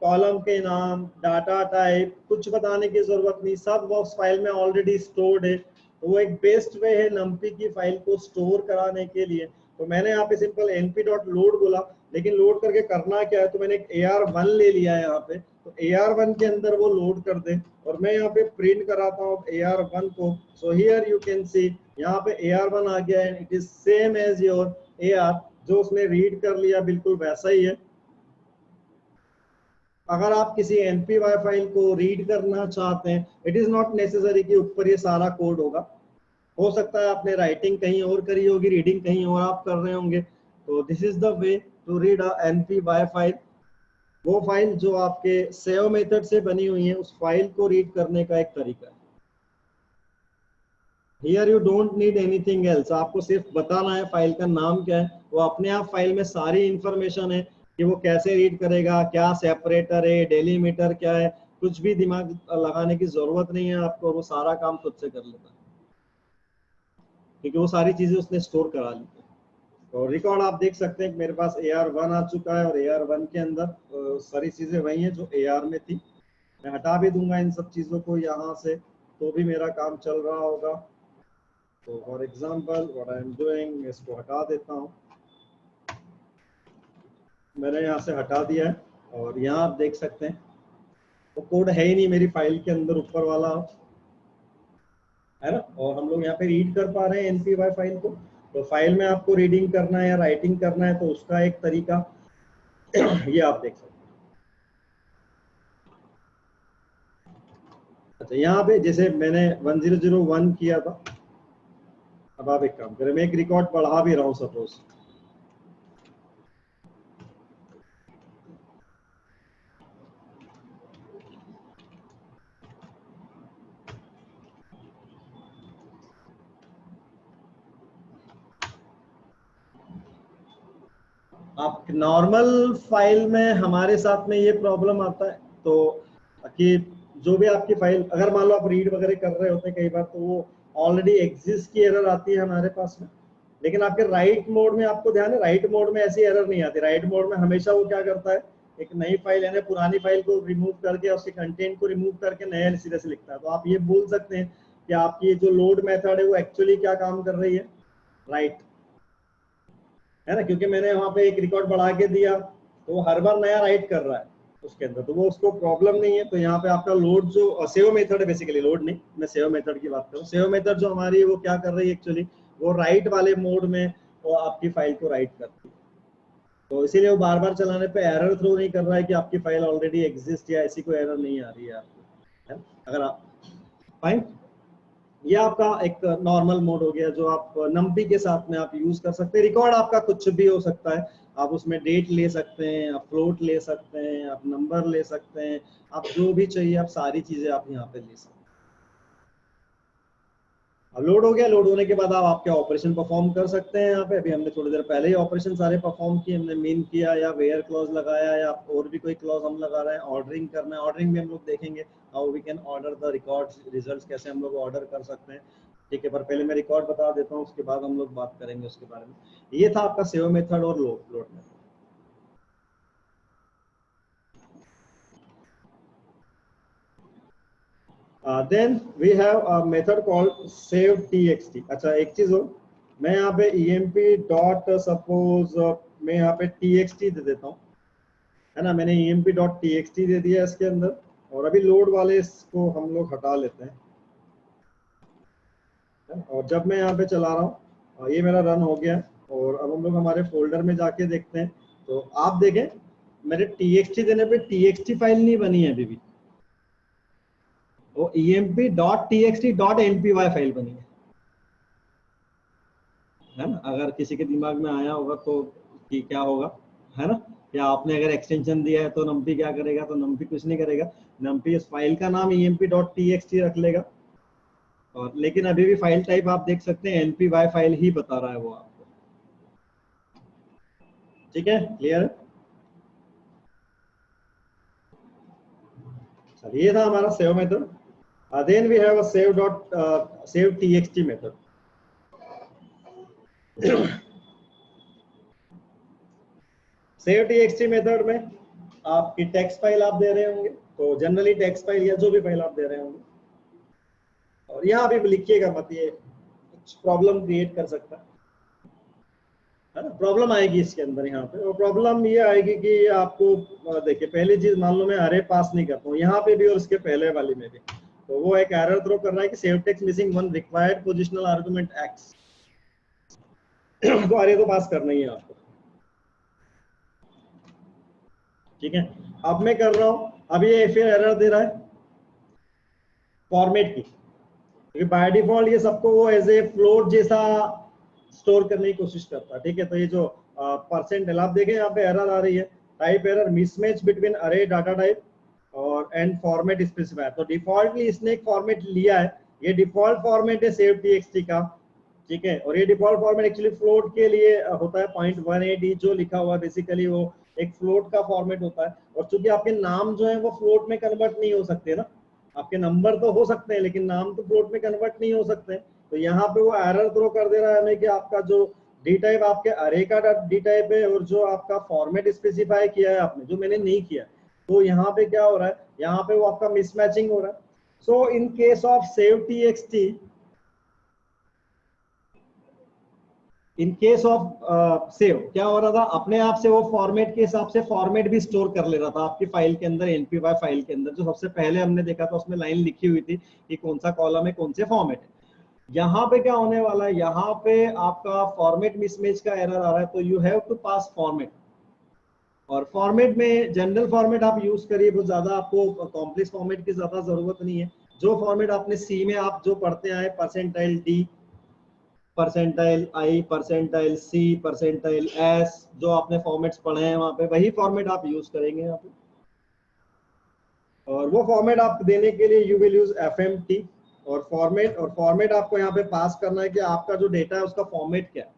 कॉलम के नाम, डाटा टाइप, कुछ बताने की जरूरत नहीं, सब वो फाइल में ऑलरेडी स्टोर्ड है। तो वो एक बेस्ट वे है numpy की फाइल को स्टोर कराने के लिए। तो मैंने यहाँ पे सिंपल np.load बोला, लेकिन लोड करके करना क्या है, तो मैंने एक AR1 ले लिया है यहाँ पे, तो AR1 के अंदर वो लोड कर दे और मैं यहाँ पे प्रिंट कराता हूँ AR1 को। So here you can see यहाँ पे AR1 आ गया है, it is same as your AR, जो उसने रीड कर लिया बिल्कुल वैसा ही है। अगर आप किसी NPY फाइल को रीड करना चाहते हैं, इट इज नॉट नेसेसरी कि ऊपर ये सारा कोड होगा। हो सकता है आपने राइटिंग कहीं और करी होगी, रीडिंग कहीं और आप कर रहे होंगे। तो this is the way to read a NPY file. वो फाइल जो आपके सेव मेथड से बनी हुई है, उस फाइल को रीड करने का एक तरीका है। Here you don't need anything else, आपको सिर्फ बताना है फाइल का नाम क्या है, वो अपने आप फाइल में सारी इंफॉर्मेशन है कि वो कैसे रीड करेगा, क्या सेपरेटर है, डेलीमीटर क्या है, कुछ भी दिमाग लगाने की जरूरत नहीं है आपको, वो सारा काम खुद से कर लेता है क्योंकि वो सारी चीजें उसने स्टोर करा ली है। तो रिकॉर्ड आप देख सकते हैं कि मेरे पास AR1 आ चुका है और AR1 के अंदर सारी चीजें वही हैं जो AR में थी। मैं हटा भी दूंगा इन सब चीजों को यहाँ से, तो भी मेरा काम चल रहा होगा। तो for example what I am doing, मैं इसको हटा देता हूँ, मैंने यहाँ से हटा दिया है और यहाँ आप देख सकते हैं वो कोड है ही नहीं मेरी फाइल के अंदर, ऊपर वाला है ना। और हम लोग यहाँ पे रीड कर पा रहे हैं NPY फाइल को। तो फाइल में आपको रीडिंग करना है या राइटिंग करना है तो उसका एक तरीका ये आप देख सकते हैं। अच्छा, यहाँ पे जैसे मैंने 1001 किया था, अब आप एक काम करें, मैं एक रिकॉर्ड पढ़ा भी रहा हूँ सपोज, आप नॉर्मल फाइल में हमारे साथ में ये प्रॉब्लम आता है तो कि जो भी आपकी फाइल, अगर मान लो आप रीड वगैरह कर रहे होते हैं कई बार, तो वो ऑलरेडी एग्जिस्ट की एरर आती है हमारे पास में। लेकिन आपके राइट मोड में आपको ध्यान है, राइट मोड में ऐसी एरर नहीं आती। राइट मोड में हमेशा वो क्या करता है, एक नई फाइल यानी पुरानी फाइल को रिमूव करके उसके कंटेंट को रिमूव करके नया सिरे से लिखता है। तो आप ये बोल सकते हैं कि आपकी जो लोड मेथड है वो एक्चुअली क्या काम कर रही है, राइट है ना, क्योंकि मैंने वहां पे एक रिकॉर्ड बढ़ा के दिया तो वो हर बार नया राइट कर रहा है उसके अंदर, तो वो उसको प्रॉब्लम नहीं है। तो यहाँ पे आपका लोड जो सेव मेथड है, बेसिकली लोड नहीं, मैं सेव मेथड की बात करूँ। सेव मेथड जो हमारी है वो क्या कर रही है एक्चुअली, वो राइट वाले मोड में वो आपकी फाइल को राइट करती है। तो इसीलिए वो बार बार चलाने पे एरर थ्रो नहीं कर रहा है कि आपकी फाइल ऑलरेडी एग्जिस्ट या ऐसी कोई एरर नहीं आ रही है आपको, है? अगर आप फाइन, ये आपका एक नॉर्मल मोड हो गया जो आप नंपी के साथ में आप यूज कर सकते हैं। रिकॉर्ड आपका कुछ भी हो सकता है, आप उसमें डेट ले सकते हैं, आप फ्लोट ले सकते हैं, आप नंबर ले सकते हैं, आप जो भी चाहिए आप सारी चीजें आप यहाँ पे ले सकते हैं। अब लोड हो गया, लोड होने के बाद आप आपके ऑपरेशन परफॉर्म कर सकते हैं। यहाँ पे अभी हमने थोड़ी देर पहले ही ऑपरेशन सारे परफॉर्म किए, हमने मीन किया या वेयर क्लॉज लगाया या और भी कोई क्लॉज हम लगा रहे हैं। ऑर्डरिंग करना है, ऑर्डरिंग में हम लोग देखेंगे how we can order the records, results कैसे हम लोग ऑर्डर कर सकते हैं, ठीक है। पर पहले मैं रिकॉर्ड बता देता हूँ, उसके बाद हम लोग बात करेंगे उसके बारे में। ये था आपका सेव मेथड और load method. Then we have a method called save txt। अच्छा एक चीज हो, मैं यहाँ पे emp डॉट सपोज मैं यहाँ पे txt दे देता हूँ, है ना। मैंने emp डॉट txt दे दिया इसके अंदर, और अभी लोड वाले इसको हम लोग हटा लेते हैं। और जब मैं यहाँ पे चला रहा हूँ, ये मेरा रन हो गया, और अब हम लोग हमारे फोल्डर में जाके देखते हैं। तो आप देखें मेरे txt देने पे txt फाइल नहीं बनी है अभी भी, वो emp.txt.mpy फाइल बनी है ना। अगर किसी के दिमाग में आया होगा तो कि क्या होगा, है ना, या आपने अगर एक्सटेंशन दिया है तो numpy क्या करेगा, तो numpy कुछ नहीं करेगा, numpy इस फाइल का नाम emp.txt रख लेगा। और लेकिन अभी भी फाइल टाइप आप देख सकते हैं npy फाइल ही बता रहा है वो आपको, ठीक है, क्लियर। चलिए, ये था हमारा save method. Then we have a save txt method. Save txt method में आपकी टेक्स्ट फाइल आप दे रहे होंगे, तो जनरली टेक्स्ट फाइल या जो भी फाइल आप दे रहे होंगे, और यहाँ भी लिखिएगा मत, ये कुछ प्रॉब्लम क्रिएट कर सकता है ना। प्रॉब्लम आएगी इसके अंदर यहाँ पे, और प्रॉब्लम ये आएगी कि आपको देखिए, पहली चीज मान लो मैं अरे पास नहीं करता हूँ यहाँ पे भी और इसके पहले वाली में भी, तो वो एक एरर थ्रो कर रहा है कि save text missing one required positional argument x. तो अरे तो पास करना ही है आपको, ठीक है। अब मैं कर रहा हूँ, अब ये फिर एरर दे रहा है फॉर्मेट की, क्योंकि बाय डिफॉल्ट ये सबको वो एज ए फ्लोट जैसा स्टोर करने की कोशिश करता है, ठीक है। तो ये जो % आप देखें यहाँ पे एरर आ रही है, टाइप एरर मिसमैच बिटवीन अरे डाटा टाइप और एंड फॉर्मेट स्पेसिफायर। तो डिफॉल्टली इसने एक फॉर्मेट लिया है, ये डिफॉल्ट फॉर्मेट है सेव txt का, ठीक है। और ये डिफॉल्ट फॉर्मेट एक्चुअली फ्लोट के लिए होता है, 0.18 जो लिखा हुआ है बेसिकली वो एक फ्लोट का फॉर्मेट होता है। और चूंकि आपके नाम जो है वो फ्लोट में कन्वर्ट नहीं हो सकते ना, आपके नंबर तो हो सकते हैं लेकिन नाम तो फ्लोट में कन्वर्ट नहीं हो सकते। तो यहाँ पे वो एरर थ्रो कर दे रहा है हमें कि आपका जो डी टाइप आपके अरे का डी टाइप है, और जो आपका फॉर्मेट स्पेसिफाई किया है आपने, जो मैंने नहीं किया, तो यहाँ पे क्या हो रहा है, यहाँ पे वो आपका मिसमैचिंग हो रहा है। So in case of save txt, in case of save क्या हो रहा था, अपने आप से वो फॉर्मेट के हिसाब से फॉर्मेट भी स्टोर कर ले रहा था आपकी फाइल के अंदर, npy फाइल के अंदर। जो सबसे पहले हमने देखा था उसमें लाइन लिखी हुई थी कि कौन सा कॉलम है, कौन से फॉर्मेट है। यहाँ पे क्या होने वाला है, यहाँ पे आपका फॉर्मेट मिसमैच का एरर आ रहा है, तो you have to pass format. और फॉर्मेट में जनरल फॉर्मेट आप यूज करिए, बहुत ज्यादा आपको कॉम्प्लेक्स फॉर्मेट की ज्यादा जरूरत नहीं है। जो फॉर्मेट आपने सी में आप जो पढ़ते आए, %d, %i, %c, %s, जो आपने फॉर्मेट्स पढ़े हैं वहां पे वही फॉर्मेट आप यूज करेंगे यहाँ पे। और वो फॉर्मेट आप देने के लिए यू विल यूज fmt। और फॉर्मेट आपको यहाँ पे पास करना है कि आपका जो डेटा है उसका फॉर्मेट क्या है।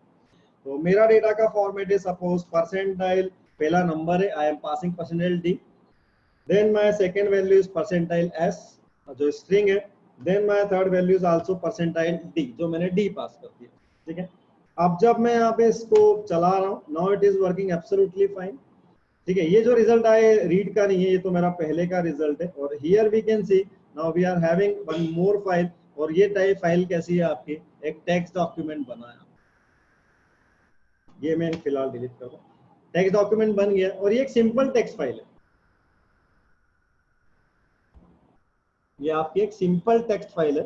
तो मेरा डेटा का फॉर्मेट है सपोज %, पहला नंबर है, I am passing %d, then my second value is %s जो स्ट्रिंग है, then my third value is also percentile D, जो मैंने डी पास कर दिया, ठीक है। अब जब मैं यहाँ पे इसको चला रहा हूँ, now it is working absolutely fine, ठीक है। ये जो रिजल्ट आए रीड का नहीं है, ये तो मेरा पहले का रिजल्ट है। और here we can see now we are having one more file, और ये टाइप फाइल कैसी है आपकी, एक टेक्स्ट डॉक्यूमेंट बनाया, ये मैं फिलहाल डिलीट कर दूं। टेक्स्ट डॉक्यूमेंट बन गया, और ये एक सिंपल टेक्स्ट फाइल है, ये आपकी एक सिंपल टेक्स्ट फाइल है,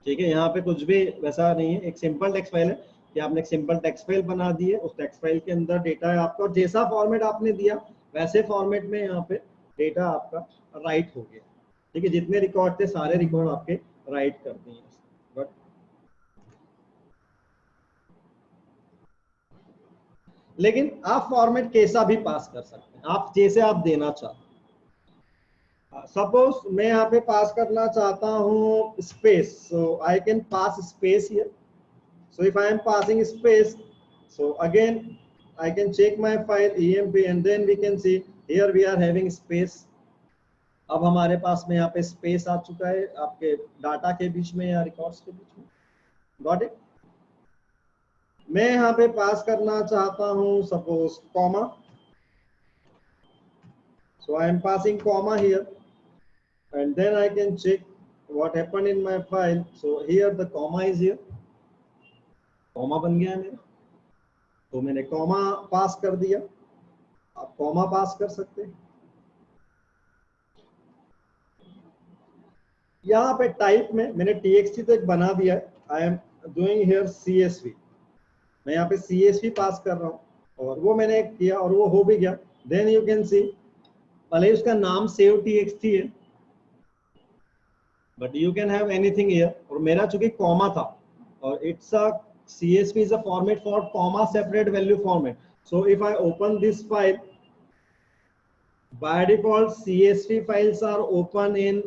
ठीक है। यहाँ पे कुछ भी वैसा नहीं है, एक सिंपल टेक्स्ट फाइल है कि आपने एक सिंपल टेक्स्ट फाइल बना दी है, उस टेक्स्ट फाइल के अंदर डेटा है आपका, और जैसा फॉर्मेट आपने दिया वैसे फॉर्मेट में यहाँ पे डेटा आपका राइट हो गया, ठीक है। जितने रिकॉर्ड थे सारे रिकॉर्ड आपके राइट कर दिए। बट लेकिन आप फॉर्मेट कैसा भी पास कर सकते हैं, आप जैसे आप देना चाहते हैं। सपोज मैं यहाँ पे पास करना चाहता हूँ space, so I can pass space here. So if I am passing space, so again I can check my file emp, and then we can see here we are having space. अब हमारे पास में यहाँ पे space आ चुका है आपके data के बीच में या रिकॉर्ड्स के बीच में। Got it. मैं यहाँ पे पास करना चाहता हूँ suppose comma, so I am passing comma here, and then I can check what happened in my file. So here the comma is here, comma बन गया है मेरा, तो मैंने कॉमा पास कर दिया, आप कॉमा पास कर सकते हैं। यहाँ पे टाइप में मैंने txt तो एक बना दिया है, I am doing here csv, मैं यहाँ पे csv पास कर रहा हूँ, और वो मैंने किया और वो हो भी गया। देन यू कैन सी, भले उसका नाम सेव txt है, but you can have anything here, और मेरा चूंकि कॉमा था, और it's a CSV is a format for comma separate value format. So if I open this file, by default CSV files are open in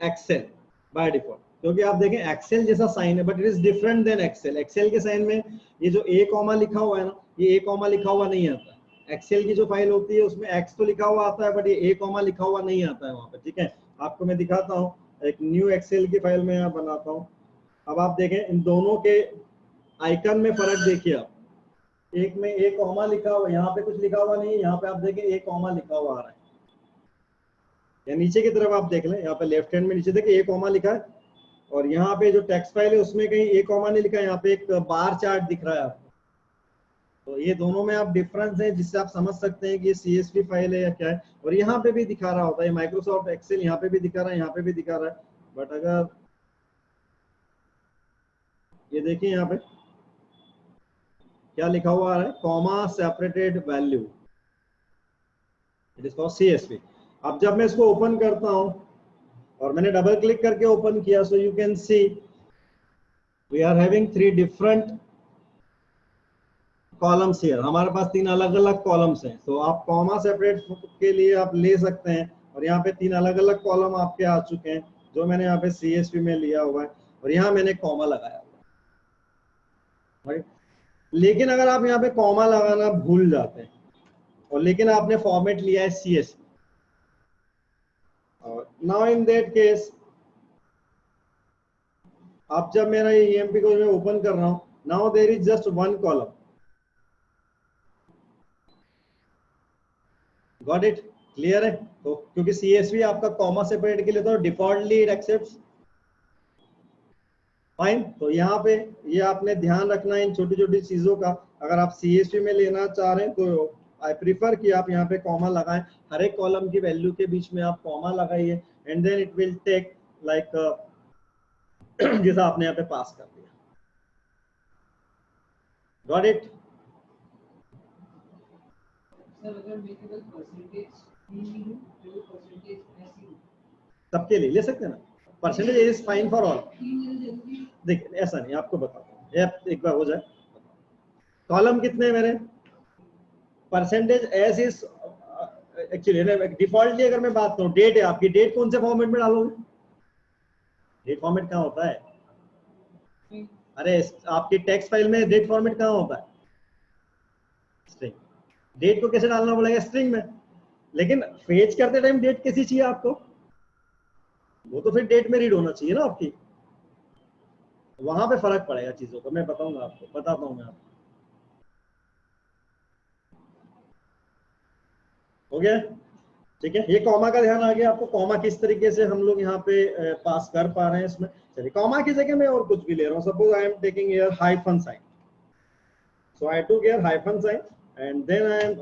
Excel by default, क्योंकि आप देखें Excel जैसा sign है, but it is different then Excel। Excel के sign में ये जो a comma लिखा हुआ है ना, ये a कॉमा लिखा हुआ नहीं आता। Excel की जो फाइल होती है उसमें x तो लिखा हुआ आता है, बट ये a कॉमा लिखा हुआ नहीं आता है वहां पे, ठीक है। आपको मैं दिखाता हूँ, एक न्यू Excel की फाइल में यहाँ बनाता हूँ। अब आप देखें इन दोनों के आइकन में फर्क देखिए आप, एक में ए कॉमा लिखा हुआ, यहाँ पे कुछ लिखा हुआ नहीं है, यहाँ पे आप देखें ए कॉमा लिखा हुआ आ रहा है, या नीचे की तरफ आप देख लें, यहाँ पे लेफ्ट हैंड में नीचे देखिए ए कॉमा लिखा है, और यहाँ पे जो टेक्स्ट फाइल है उसमें कहीं ए कॉमा नहीं लिखा है, यहाँ पे एक बार चार्ट दिख रहा है आपको। तो ये दोनों में आप डिफरेंस है जिससे आप समझ सकते हैं कि ये CSV फाइल है या क्या है। और यहाँ पे भी दिखा रहा होता है माइक्रोसॉफ्ट एक्सेल, यहाँ पे भी दिखा रहा है, यहाँ पे भी दिखा रहा है, बट अगर ये देखिए यहाँ पे क्या लिखा हुआ है, comma separated value, it is for CSV। अब जब मैं इसको ओपन करता हूं और मैंने डबल क्लिक करके ओपन किया, so you can see we are having 3 different columns here, हमारे पास 3 अलग अलग कॉलम्स हैं। तो आप कॉमा सेपरेट के लिए आप ले सकते हैं, और यहाँ पे 3 अलग अलग कॉलम आपके आ चुके हैं, जो मैंने यहाँ पे CSV में लिया हुआ है, और यहाँ मैंने कॉमा लगाया हुआ है। लेकिन अगर आप यहाँ पे कॉमा लगाना भूल जाते हैं, और लेकिन आपने फॉर्मेट लिया है CSV, और नाउ इन दैट केस अब जब मेरा ये EMP को मैं ओपन कर रहा हूं, now there is just 1 column. Got it, clear है। तो क्योंकि CSV आपका कॉमा सेपरेट के लिए तो डिफॉल्टली इट एक्सेप्ट्स फाइन। तो यहाँ पे ये आपने ध्यान रखना है इन छोटी छोटी चीजों का। अगर आप CSV में लेना चाह रहे हैं तो आई प्रीफर कि आप यहाँ पे कॉमा लगाएं, हर एक कॉलम की वैल्यू के बीच में आप कॉमा लगाइए, and then it will take like जैसा आपने यहाँ पे पास कर दिया। Got it. सबके लिए ले सकते हैं ना, percentage is fine for all. देखिए ऐसा नहीं, आपको बताता हूँ, एक बार हो जाए। कॉलम कितने मेरे, percentage S is actually defaultly अगर मैं बात करूं, डेट है आपकी, डेट कौन से फॉर्मेट में डालोगे, डेट फॉर्मेट कहाँ होता है, अरे आपकी टेक्स्ट फाइल में डेट फॉर्मेट कहाँ होता है, स्ट्रिंग। डेट को कैसे डालना पड़ेगा, स्ट्रिंग में। लेकिन फेच करते टाइम डेट कैसी चाहिए आपको, वो तो फिर डेट में रीड होना चाहिए ना आपकी। वहां पे फर्क पड़ेगा चीजों का, मैं बताऊंगा आपको, बताता हूँ मैं आपको। हो गया, ठीक है। ये कॉमा का ध्यान आ गया आपको, कॉमा किस तरीके से हम लोग यहाँ पे पास कर पा रहे हैं इसमें। चलिए, कॉमा की जगह मैं और कुछ भी ले रहा हूँ, suppose I am taking here hyphen sign, so I took here hyphen sign and then I am,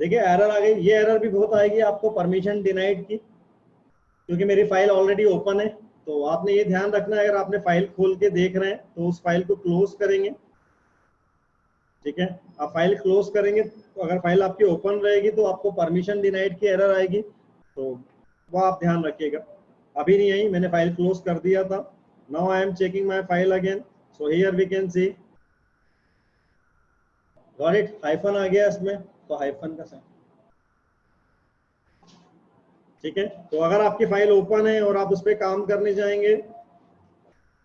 देखिए एरर आ गई। ये एरर भी बहुत आएगी आपको परमिशन डिनाइड की, क्योंकि मेरी फाइल ऑलरेडी ओपन है। तो आपने ये ध्यान रखना है, अगर आपने फाइल खोल के देख रहे हैं तो उस फाइल को क्लोज करेंगे, ठीक है। आप फाइल क्लोज करेंगे तो अगर फाइल आपकी ओपन रहेगी तो आपको परमिशन डिनाइड की एरर आएगी, तो वो आप ध्यान रखिएगा। अभी नहीं आई, मैंने फाइल क्लोज कर दिया था। Now I am checking my file again, so here we can see, got it, hyphen आ गया इसमें, तो हाइफन का साइन, ठीक है। तो अगर आपकी फाइल ओपन है और आप उस पर काम करने जाएंगे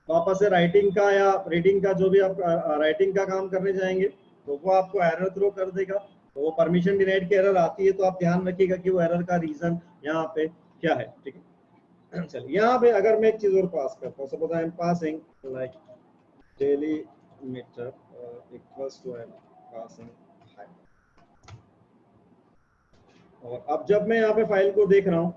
वापस से राइटिंग का या रीडिंग का, जो भी आप राइटिंग का काम करने जाएंगे, तो वो आपको एरर थ्रो कर देगा। तो वो परमिशन डिनाइड की एरर आती है, तो आप ध्यान रखिएगा कि वो एरर का रीजन यहाँ पे क्या है, ठीक है। चलिए, यहाँ पे अगर मैं एक चीज और पास करता हूँ, suppose I am passing like delimiter equals to I am passing height, और अब जब मैं यहाँ पे फाइल को देख रहा हूँ,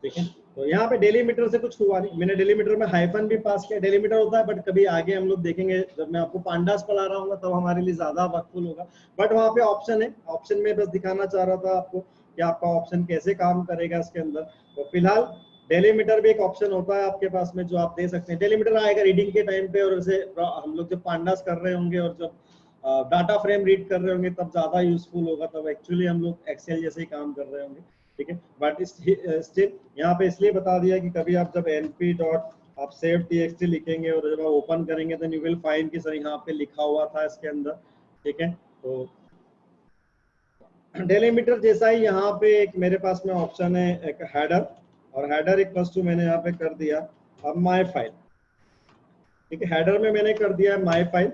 ठीक है, तो यहाँ पे डेलीमीटर से कुछ हुआ नहीं, मैंने डेलीमीटर में हाइफन भी पास किया। डेलीमीटर होता है, बट कभी आगे हम लोग देखेंगे जब मैं आपको पांडास पढ़ा रहा हूँ, तब हमारे लिए ज्यादा वर्कफुल होगा। बट वहाँ पे ऑप्शन है, ऑप्शन में बस दिखाना चाह रहा था आपको कि आपका ऑप्शन कैसे काम करेगा इसके अंदर। तो फिलहाल डेलीमीटर भी एक ऑप्शन होता है आपके पास में, जो आप दे सकते हैं। डेलीमीटर आएगा रीडिंग के टाइम पे, और जैसे हम लोग जब पांडास कर रहे होंगे और जब डाटा फ्रेम रीड कर रहे होंगे, तब ज्यादा यूजफुल होगा, तब एक्चुअली हम लोग एक्सेल जैसे ही काम कर रहे होंगे, ठीक है। बट स्टिल यहाँ पे इसलिए बता दिया कि कभी आप जब np डॉट आप सेव txt लिखेंगे और जब आप ओपन करेंगे तो यू विल फाइंड कि सर यहाँ पे लिखा हुआ था इसके अंदर, ठीक है। तो डेलीमीटर जैसा ही यहाँ पे एक मेरे पास में ऑप्शन है, एक हेडर, और हेडर इक्वल्स टू मैंने यहाँ पे कर दिया अब माय फाइल, ठीक है। हेडर में मैंने कर दिया माय फाइल,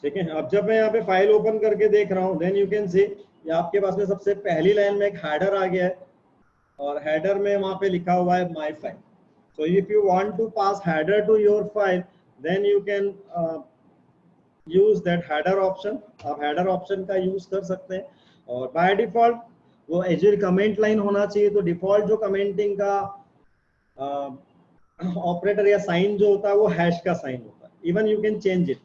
ठीक है। अब जब मैं यहाँ पे फाइल ओपन करके देख रहा हूँ, देन यू कैन सी आपके पास में सबसे पहली लाइन में एक हेडर आ गया है, और हेडर में वहां पे लिखा हुआ है my file. So if you want to pass header to your file, then you can use that header option. आप हेडर ऑप्शन का यूज कर सकते हैं, और बाय डिफॉल्ट वो एजुअल कमेंट लाइन होना चाहिए। तो डिफॉल्ट जो कमेंटिंग का ऑपरेटर या साइन जो होता है वो हैश का साइन होता है। Even you can change it,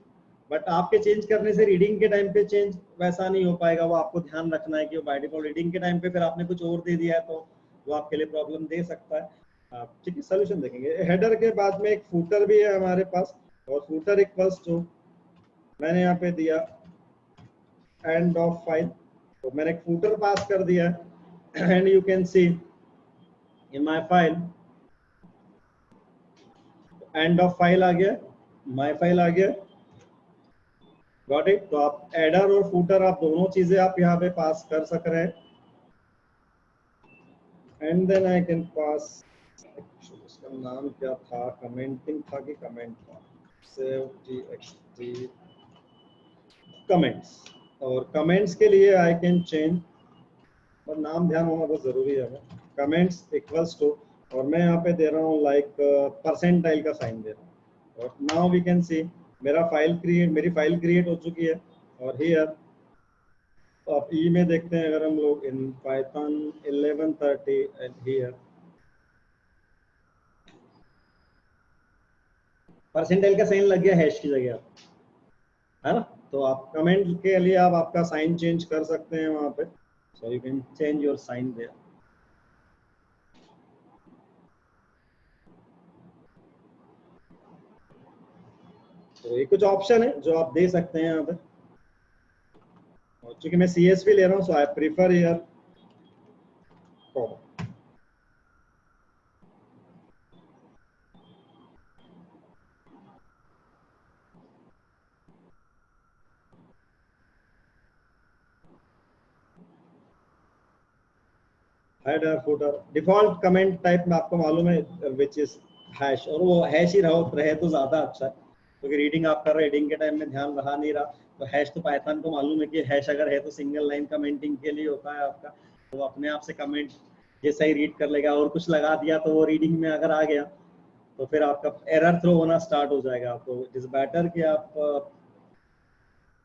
but आपके चेंज करने से रीडिंग के टाइम पे चेंज वैसा नहीं हो पाएगा। वो आपको ध्यान रखना है कि वो बाय डिफॉल्ट रीडिंग के टाइम पे फिर आपने कुछ और दे दिया है, तो वो आपके लिए प्रॉब्लम दे सकता है, ठीक है। सोल्यूशन देखेंगे। हेडर के बाद में एक फूटर भी है हमारे पास, और फूटर इक्वल्स टू मैंने यहाँ पे दिया एंड ऑफ फाइल, तो मैंने एक फूटर पास कर दिया है, and you can see in my file end of file आ गया, माय फाइल आ गया, गॉट इट। तो आप एडर और फूटर, आप दोनों चीजें आप यहाँ पे पास कर सक रहे हैं, and then I can pass, इसका नाम क्या था, कमेंटिंग था कि कमेंट था, सेव txt कमेंट्स। और कमेंट्स के लिए आई कैन चेंज, और नाम ध्यान होना बहुत जरूरी है हमें। कमेंट्स इक्वल्स टू, और मैं यहाँ पे दे रहा हूँ लाइक परसेंटाइल का साइन दे रहा हूँ। और नाउ वी कैन सी मेरी फाइल क्रिएट हो चुकी है। और हियर तो आप ई में देखते हैं, अगर हम लोग in Python 1130 and here percentile का साइन लग गया हैश की जगह, है ना। तो आप कमेंट के लिए आप आपका साइन चेंज कर सकते हैं वहां पे, so you can change your sign there. तो ये कुछ ऑप्शन है जो आप दे सकते हैं यहाँ पे, और चूंकि मैं CSV ले रहा हूँ, so I prefer here comma. Header footer default comment type में आपको मालूम है विच इज हैश, और वो हैश ही रहे तो ज्यादा अच्छा है। क्योंकि रीडिंग आप कर रहे, रीडिंग के टाइम में ध्यान रहा नहीं रहा, तो हैश तो पाइथन को मालूम है कि हैश अगर है तो सिंगल लाइन कमेंटिंग के लिए होता है आपका, तो वो अपने आप से कमेंट जैसा ही रीड कर लेगा, और कुछ लगा दिया तो वो रीडिंग में अगर आ गया तो फिर आपका एरर थ्रो होना स्टार्ट हो जाएगा। तो इट इज बेटर कि आप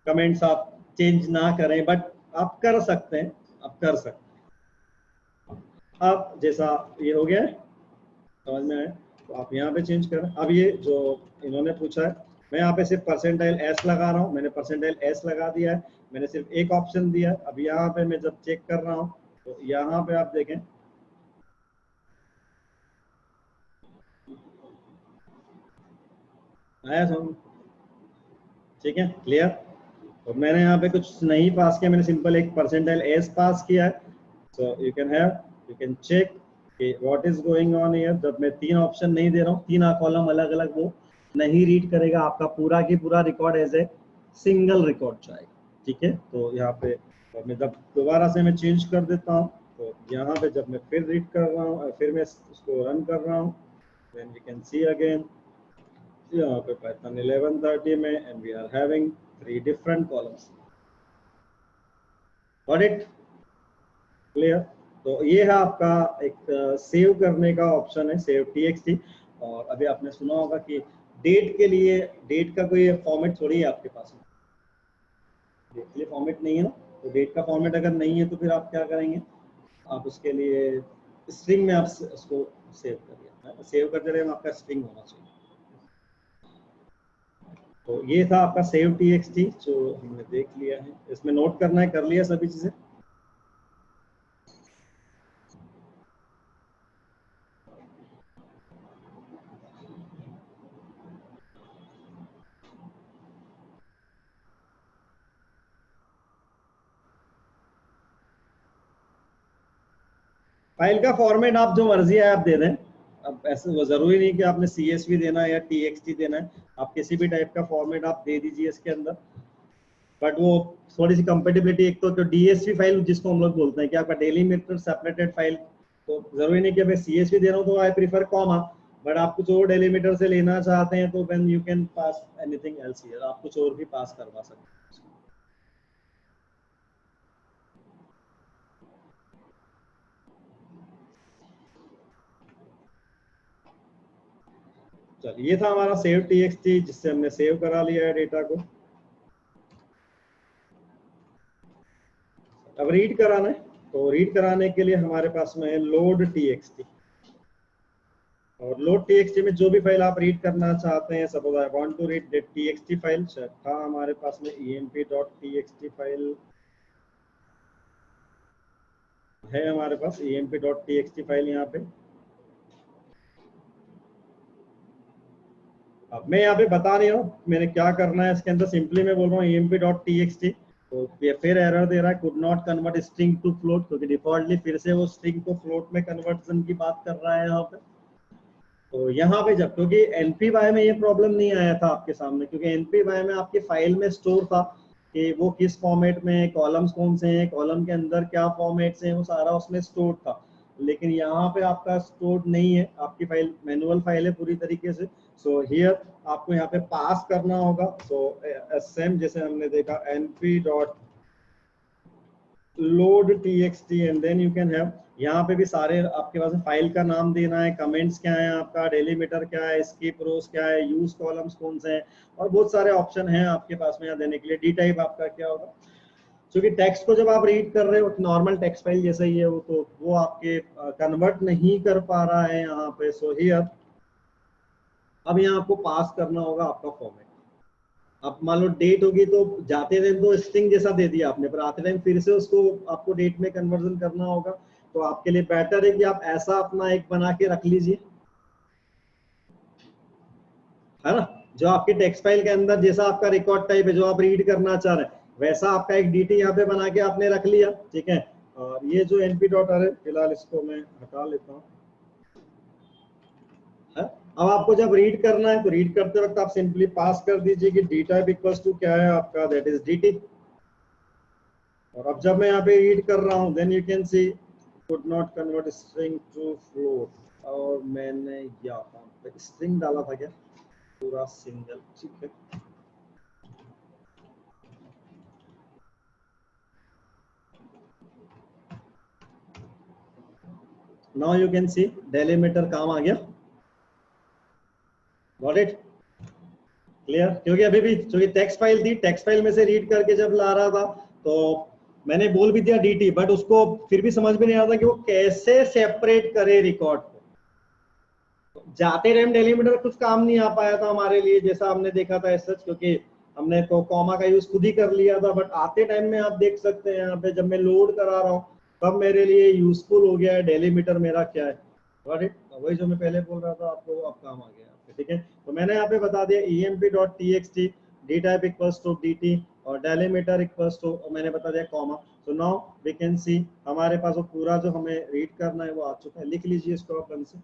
कमेंट्स आप चेंज ना करें, बट आप कर सकते हैं, आप कर सकते हैं। अब जैसा ये हो गया है, समझ में आए, तो आप यहाँ पे चेंज करें। अब ये जो इन्होंने पूछा है, मैं यहाँ पे सिर्फ परसेंटाइल एस लगा रहा हूँ, मैंने परसेंटाइल एस लगा दिया है, मैंने सिर्फ एक ऑप्शन दिया है। अब यहाँ पे मैं जब चेक कर रहा हूँ तो यहाँ पे आप देखें, आया समझ, ठीक है, क्लियर। तो मैंने यहाँ पे कुछ नहीं पास किया, मैंने सिंपल एक परसेंटाइल एस पास किया है। So you can have, you can check कि what is going on here. जब मैं तीन ऑप्शन नहीं दे रहा हूँ, तीन कॉलम अलग अलग, वो नहीं रीड करेगा, आपका पूरा की पूरा record as a single record जाएगा, ठीक है। तो यहाँ पे मैं जब दोबारा से मैं चेंज कर देता हूँ, तो यहाँ पे जब मैं फिर रीड कर रहा हूँ, फिर मैं इसको रन कर रहा हूँ, then you can see again यहाँ पे Python 1130 में, and we are having 3 different columns. Got it? Clear? तो ये है आपका एक सेव करने का ऑप्शन है, सेव txt। और अभी आपने सुना होगा कि डेट के लिए, डेट का कोई फॉर्मेट थोड़ी है आपके पास में, डेट के लिए फॉर्मेट नहीं है ना। तो डेट का फॉर्मेट अगर नहीं है तो फिर आप क्या करेंगे, आप उसके लिए स्ट्रिंग में आप उसको सेव करिए, सेव करते रहे, आपका स्ट्रिंग होना चाहिए। तो ये था आपका सेव txt जो हमने देख लिया है, इसमें नोट करना है, कर लिया सभी चीजें। फाइल का फॉर्मेट आप जो मर्जी है आप दे दें, अब ऐसे वो जरूरी नहीं कि आपने CSV देना है या txt देना है, आप किसी भी टाइप का फॉर्मेट आप दे दीजिए इसके अंदर। बट वो थोड़ी सी कंपेटिबिलिटी, एक तो DSV फाइल जिसको हम लोग बोलते हैं कि आपका डेलीमीटर सेपरेटेड फाइल, तो जरूरी नहीं कि मैं CSV दे रहा हूँ तो आई प्रीफर कॉमा, बट आप कुछ और डेलीमीटर से लेना चाहते हैं तो then you can pass anything else here, आप कुछ और भी पास करवा सकते हैं। चलिए, ये था हमारा सेव txt जिससे हमने सेव करा लिया है डेटा को। अब रीड कराना है, तो रीड कराने के लिए हमारे पास में है लोड txt। और लोड txt में जो भी फाइल आप रीड करना चाहते हैं, suppose I want to read that txt file, था हमारे पास में emp.txt फाइल है, हमारे पास emp.txt फाइल यहाँ पे। अब मैं यहाँ पे बता नहीं रहा हूँ मैंने क्या करना है इसके अंदर, सिंपली मैं बोल रहा हूँ emp.txt, तो ये फिर एरर दे रहा है, could not convert string to float, क्योंकि डिफॉल्टली फिर से वो स्ट्रिंग को फ्लोट में कन्वर्जन की बात कर रहा है यहाँ पे। तो यहाँ पे जब, क्योंकि NPY में ये प्रॉब्लम नहीं आया था आपके सामने, क्योंकि NPY में आपके फाइल में स्टोर था कि वो किस फॉर्मेट में, कॉलम्स कौन से हैं, कॉलम के अंदर क्या फॉर्मेट्स हैं, वो सारा उसमें स्टोर था। लेकिन यहाँ पे आपका स्टोर नहीं है, आपकी फाइल मैनुअल फाइल है पूरी तरीके से। सो हियर आपको यहाँ पे पास करना होगा। सो सेम जैसे हमने देखा np.load txt and then you can have, यहाँ पे भी सारे आपके पास फाइल का नाम देना है, कमेंट्स क्या है आपका, डेलीमीटर क्या है, स्किप रोज क्या है, यूज कॉलम्स कौन से हैं, और बहुत सारे ऑप्शन हैं आपके पास में यहाँ देने के लिए। डी टाइप आपका क्या होगा, क्योंकि टेक्स्ट को जब आप रीड कर रहे हो नॉर्मल टेक्स्ट फाइल जैसा ही है वो, तो वो आपके कन्वर्ट नहीं कर पा रहा है यहाँ पे। सो हियर अब यहाँ आपको पास करना होगा आपका फॉर्मेट। अब मान लो डेट होगी तो जाते टाइम तो स्ट्रिंग जैसा दे दिया आपने, पर आते टाइम फिर से उसको आपको डेट में कन्वर्जन करना होगा। तो आपके लिए बेटर है कि आप ऐसा अपना एक बना के रख लीजिए, है ना, जो आपके टेक्स्ट फाइल के अंदर जैसा आपका रिकॉर्ड टाइप है जो आप रीड करना चाह रहे हैं, वैसा आपका एक DT यहाँ पे बना के आपने रख लिया, ठीक है। और ये जो np.array, फिलहाल इसको मैं हटा लेता हूँ। अब आपको जब रीड करना है तो रीड करते वक्त आप सिंपली पास कर दीजिए कि डी टाइप इक्वल्स टू क्या है आपका, दैट इज dt। और अब जब मैं यहाँ पे रीड कर रहा हूँ, then you can see could not convert string to float, और मैंने यहाँ पे स्ट्रिंग डाला था क्या, पूरा सिंगल, ठीक है। Now you can C delimiter काम आ गया, गॉट इट, क्लियर। क्योंकि अभी भी जो टेक्स्ट फाइल थी, टेक्स्ट फाइल में से रीड करके जब ला रहा था तो मैंने बोल भी दिया dt, बट उसको फिर भी समझ में नहीं आ रहा था कि वो कैसे सेपरेट करे रिकॉर्ड को। जाते टाइम डेलीमीटर कुछ काम नहीं आ पाया था हमारे लिए, जैसा हमने देखा था सच, क्योंकि हमने तो कॉमा का यूज खुद ही कर लिया था। बट आते टाइम में आप देख सकते हैं यहाँ पे जब मैं लोड करा रहा हूँ तब मेरे लिए यूजफुल हो गया है डेलीमीटर मेरा क्या है, वही जो मैं पहले बोल रहा था आपको, अब काम आ गया। ठीक है, तो मैंने यहाँ पे बता दिया emp.txt d type equals to dt और डेलीमीटर इक्वल्स टू, मैंने बता दिया comma. So now we can see हमारे पास वो पूरा जो हमें रीड करना है वो आ चुका है। लिख लीजिए इसको आप ढंग से।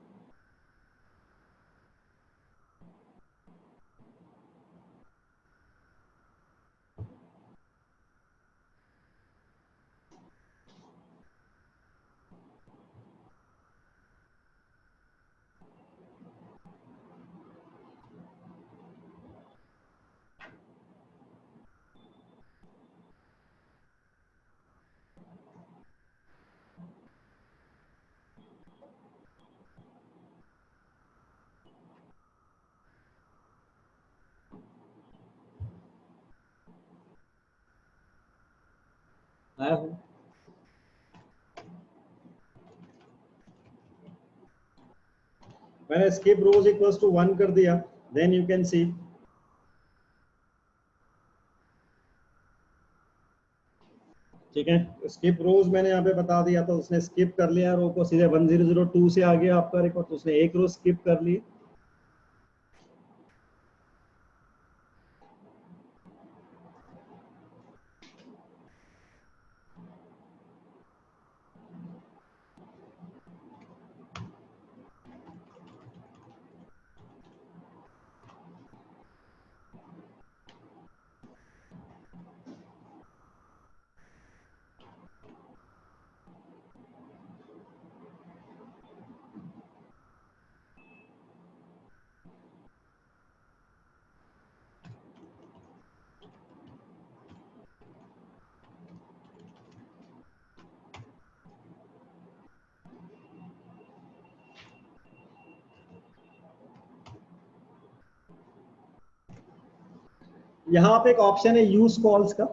आया हूँ, मैंने skip rows equals to 1 कर दिया, then you can see ठीक है। skip rows मैंने यहाँ पे बता दिया, तो उसने skip कर लिया रो को, सीधे 1002 से आ गया आपका रिकॉर्ड, तो उसने एक रो skip कर ली। यहाँ पे एक ऑप्शन है यूज कॉल्स का।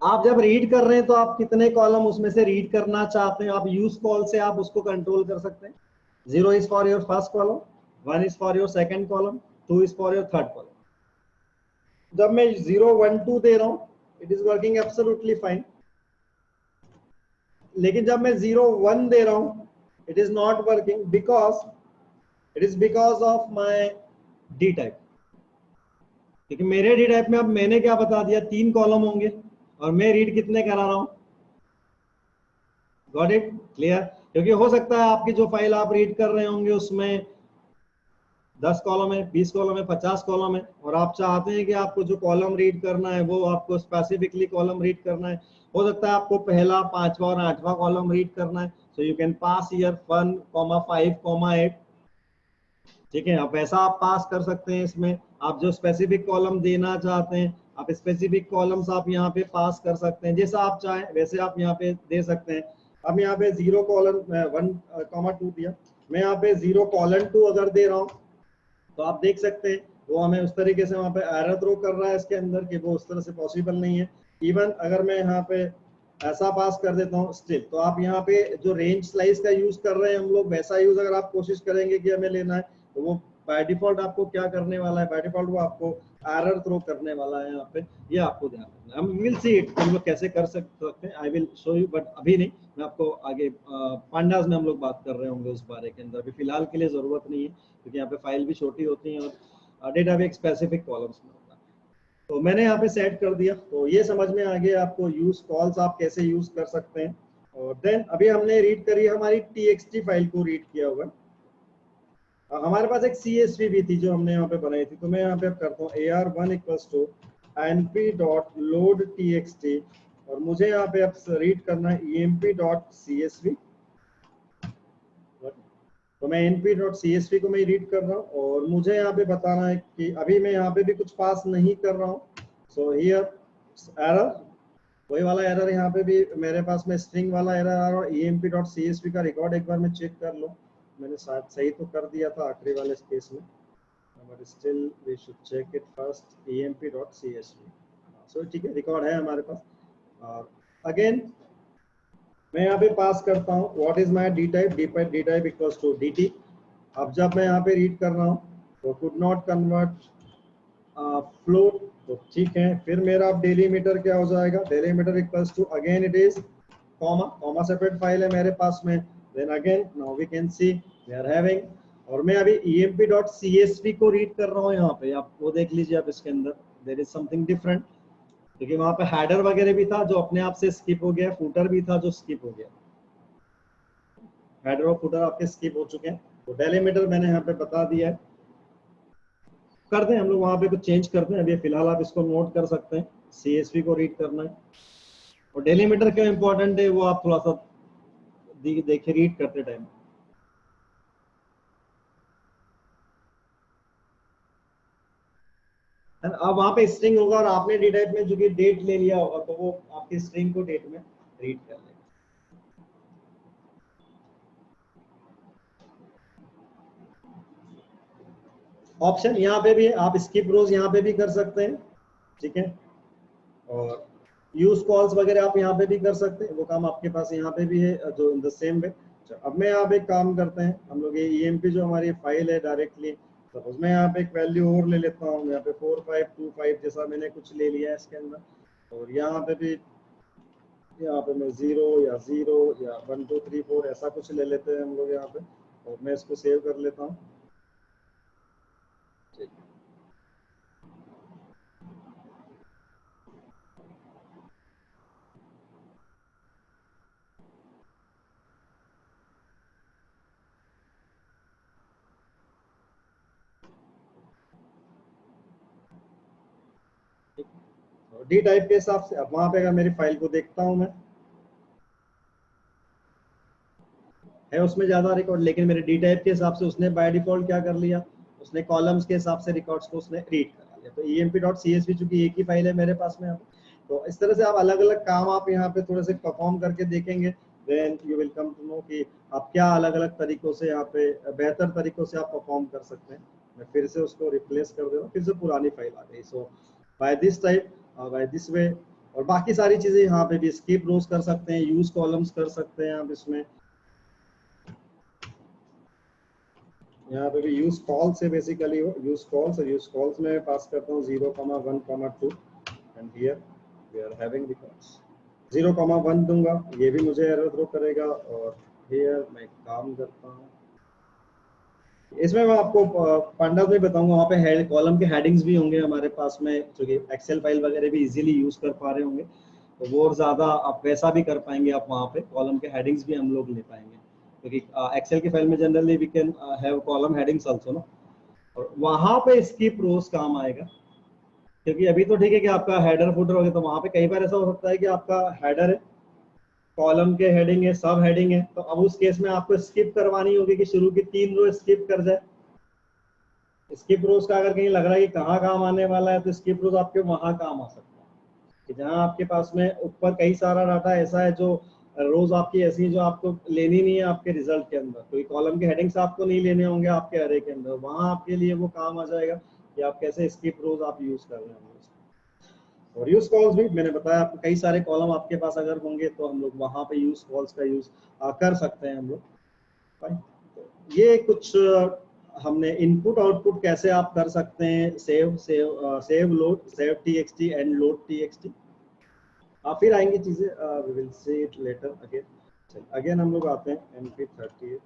आप जब रीड कर रहे हैं तो आप कितने कॉलम उसमें से रीड करना चाहते हैं, आप यूज कॉल से आप उसको कंट्रोल कर सकते हैं। 0 is for your first column, 1 is for your second column, 2 is for your third column. जब मैं 0 1 2 दे रहा हूं it is working absolutely fine, लेकिन जब मैं 0 1 दे रहा हूं it is not working because of my D type. क्योंकि मेरे डी टाइप में अब मैंने क्या बता दिया, 3 कॉलम होंगे और मैं रीड कितने करा रहा हूं, गॉट इट, क्लियर। क्योंकि हो सकता है आपकी जो फाइल आप रीड कर रहे होंगे उसमें 10 कॉलम है, 20 कॉलम है, 50 कॉलम है, और आप चाहते हैं कि आपको जो कॉलम रीड करना है वो आपको स्पेसिफिकली कॉलम रीड करना है। हो सकता है आपको पहला, 5वां और 8वां कॉलम रीड करना है, so you can pass year 1, 5, 8। ठीक है, आप ऐसा आप पास कर सकते हैं। इसमें आप जो स्पेसिफिक कॉलम देना चाहते हैं आप स्पेसिफिक कॉलम्स आप यहाँ पे पास कर सकते हैं, जैसा आप चाहें वैसे आप यहाँ पे दे सकते हैं। अब यहाँ पे 0 कॉलन 1, 2 दिया, मैं यहाँ पे 0 कॉलन 2 अगर दे रहा हूँ तो आप देख सकते हैं वो हमें उस तरीके से वहाँ पे एरर थ्रो कर रहा है इसके अंदर कि वो उस तरह से पॉसिबल नहीं है। इवन अगर मैं यहाँ पे ऐसा पास कर देता हूँ स्टिल, तो आप यहाँ पे जो रेंज स्लाइस का यूज कर रहे हैं हम लोग, वैसा यूज अगर आप कोशिश करेंगे कि हमें लेना है तो वो बाय डिफॉल्ट आपको क्या करने वाला है, बाय डिफॉल्ट वो आपको एरर थ्रो करने वाला है यहाँ पे। ये आपको ध्यान रखना है। हम विल सी इट हम लोग कैसे कर सकते हैं, I will show you, but अभी नहीं, मैं आपको आगे पांडास में हम लोग बात कर रहे होंगे उस बारे के अंदर। अभी फिलहाल के लिए जरूरत नहीं है क्योंकि यहाँ पे फाइल भी छोटी होती है और डेटा भी एक स्पेसिफिक कॉलम्स में होता है। तो मैंने यहाँ पे सेट कर दिया, तो ये समझ में आ गया आपको यूज कॉल्स आप कैसे यूज कर सकते हैं। और देन अभी हमने रीड करी हमारी txt फाइल को रीड किया हुआ। हमारे पास एक CSV भी थी जो हमने यहाँ पे बनाई थी, तो मैं यहाँ पे करता हूँ AR1 इक्वल्स टू np.load.txt और मुझे यहाँ पे अब रीड करना है emp.csv। तो मैं np.csv को मैं रीड कर रहा हूँ और मुझे यहाँ पे बताना है कि अभी मैं यहाँ पे भी कुछ पास नहीं कर रहा हूँ। सो हियर एरर, वही वाला एरर यहाँ पे भी मेरे पास में स्ट्रिंग वाला एरर आ रहा है। emp.csv का रिकॉर्ड एक बार मैं चेक कर लो, मैंने शायद सही तो कर दिया था आखिरी वाले केस में, but still we should check it first. emp.csv, so ठीक है, रिकॉर्ड है हमारे पास। और अगेन मैं यहाँ पे पास करता हूँ what is my dtype, D type equals to dt। अब जब मैं यहाँ पे रीड कर रहा हूँ तो कुड नॉट कन्वर्ट फ्लोट, तो ठीक है। फिर मेरा अब डेलीमीटर क्या हो जाएगा, delimiter equals to again it is comma, comma separate file है मेरे पास में। Then again now we can see we are having, और मैं अभी emp.csv को रीड कर रहा हूँ यहाँ पे, आप वो देख लीजिए। आप इसके अंदर देयर इज समथिंग डिफरेंट, क्योंकि वहां पे हेडर वगैरह भी था जो अपने आप से स्किप हो गया, फूटर भी था जो स्किप हो गया, हेडर और फूटर आपके स्किप हो चुके हैं। तो डेलीमीटर मैंने यहाँ पे बता दिया है। कर दें हम लोग वहां पे कुछ चेंज करते हैं, अभी फिलहाल आप इसको नोट कर सकते हैं, CSV को रीड करना है। और डेलीमीटर क्यों इंपॉर्टेंट है वो आप थोड़ा सा देखिए रीड करते टाइम। अब वहां पे स्ट्रिंग होगा और आपने डी टाइप में जो कि डेट ले लिया होगा, तो वो आपकी स्ट्रिंग को डेट में रीड कर लेगा। ऑप्शन यहाँ पे भी आप स्किप रोज यहाँ पे भी कर सकते हैं, ठीक है। और यूज कॉल्स वगैरह आप यहाँ पे भी कर सकते हैं, वो काम आपके पास यहाँ पे भी है जो इन द सेम वे। अब मैं यहाँ पे एक काम करते हैं हम लोग, ये emp जो हमारी फाइल है डायरेक्टली, तो उसमें यहाँ पे एक वैल्यू और ले लेता हूँ, यहाँ पे 4525 जैसा मैंने कुछ ले लिया है इसके अंदर। और यहाँ पे भी यहाँ पे मैं 0 या 1 2 3 4 ऐसा कुछ ले लेते हैं हम लोग यहाँ पे, और मैं इसको सेव कर लेता हूँ। ठीक है, डी टाइप के हिसाब से अब वहां पे अगर मेरी फाइल को देखता हूँ मैं, है उसमें ज्यादा रिकॉर्ड, लेकिन मेरे डी टाइप के हिसाब से उसने बाय डिफॉल्ट क्या कर लिया, उसने कॉलम्स के हिसाब से रिकॉर्ड्स को उसने रीड करा लिया। तो emp.csv चूंकि एक ही फाइल है मेरे पास में, तो इस तरह से आप अलग अलग काम आप यहाँ पे थोड़े से परफॉर्म करके देखेंगे, then you will come to know कि आप क्या अलग अलग तरीकों से यहाँ पे बेहतर तरीकों से आप परफॉर्म कर सकते हैं। मैं फिर से उसको रिप्लेस कर दे रहा हूँ, फिर से पुरानी फाइल आ गई। So by this type, by this way, और बाकी सारी चीजें यहाँ पे भी स्किप रोज कर सकते हैं, यूज कॉलम्स कर सकते हैं आप इसमें। यहाँ पे भी यूज कॉल से बेसिकली हो, यूज कॉल्स, और यूज कॉल्स में पास करता हूँ 0,1,2 and here we are having the cols 0,1 दूंगा, ये भी मुझे एरर थ्रो करेगा। और हियर मैं काम करता हूँ, इसमें मैं आपको पांडव में बताऊंगा, वहाँ पे हेड कॉलम के हेडिंग्स भी होंगे हमारे पास में, जो कि एक्सेल फाइल वगैरह भी इजीली यूज कर पा रहे होंगे, तो वो और ज्यादा आप वैसा भी कर पाएंगे। आप वहाँ पे कॉलम के हेडिंग्स भी हम लोग ले पाएंगे, क्योंकि एक्सेल की फाइल में generally we can have column headings also ना, और वहाँ पे स्किप रोज काम आएगा। क्योंकि अभी तो ठीक है कि आपका हेडर फुटर हो गया, तो वहाँ पे कई बार ऐसा हो सकता है कि आपका हेडर है, कॉलम के हेडिंग है, सब हेडिंग है, तो अब उस केस में आपको स्किप करवानी होगी कि शुरू की 3 रो स्किप कर जाए। स्किप रोज का अगर कहीं लग रहा है कि कहाँ काम आने वाला है, तो स्किप रोज आपके वहां काम आ सकता है, कि जहाँ आपके पास में ऊपर कई सारा डाटा ऐसा है जो रोज आपकी ऐसी है जो आपको लेनी नहीं है आपके रिजल्ट के अंदर, तो कॉलम के हेडिंग्स आपको नहीं लेने होंगे आपके अरे के अंदर, वहां आपके लिए वो काम आ जाएगा कि आप कैसे स्किप रोज आप यूज कर रहे हैं। और यूज कॉल्स भी मैंने बताया आपको, कई सारे कॉलम आपके पास अगर होंगे तो हम लोग वहां पे यूज कॉल्स का यूज कर सकते हैं हम लोग। तो ये कुछ हमने इनपुट आउटपुट कैसे आप कर सकते हैं, save load, save TXT and load TXT, फिर आएंगी चीजें, we will see it later again. Again हम लोग आते हैं MP38।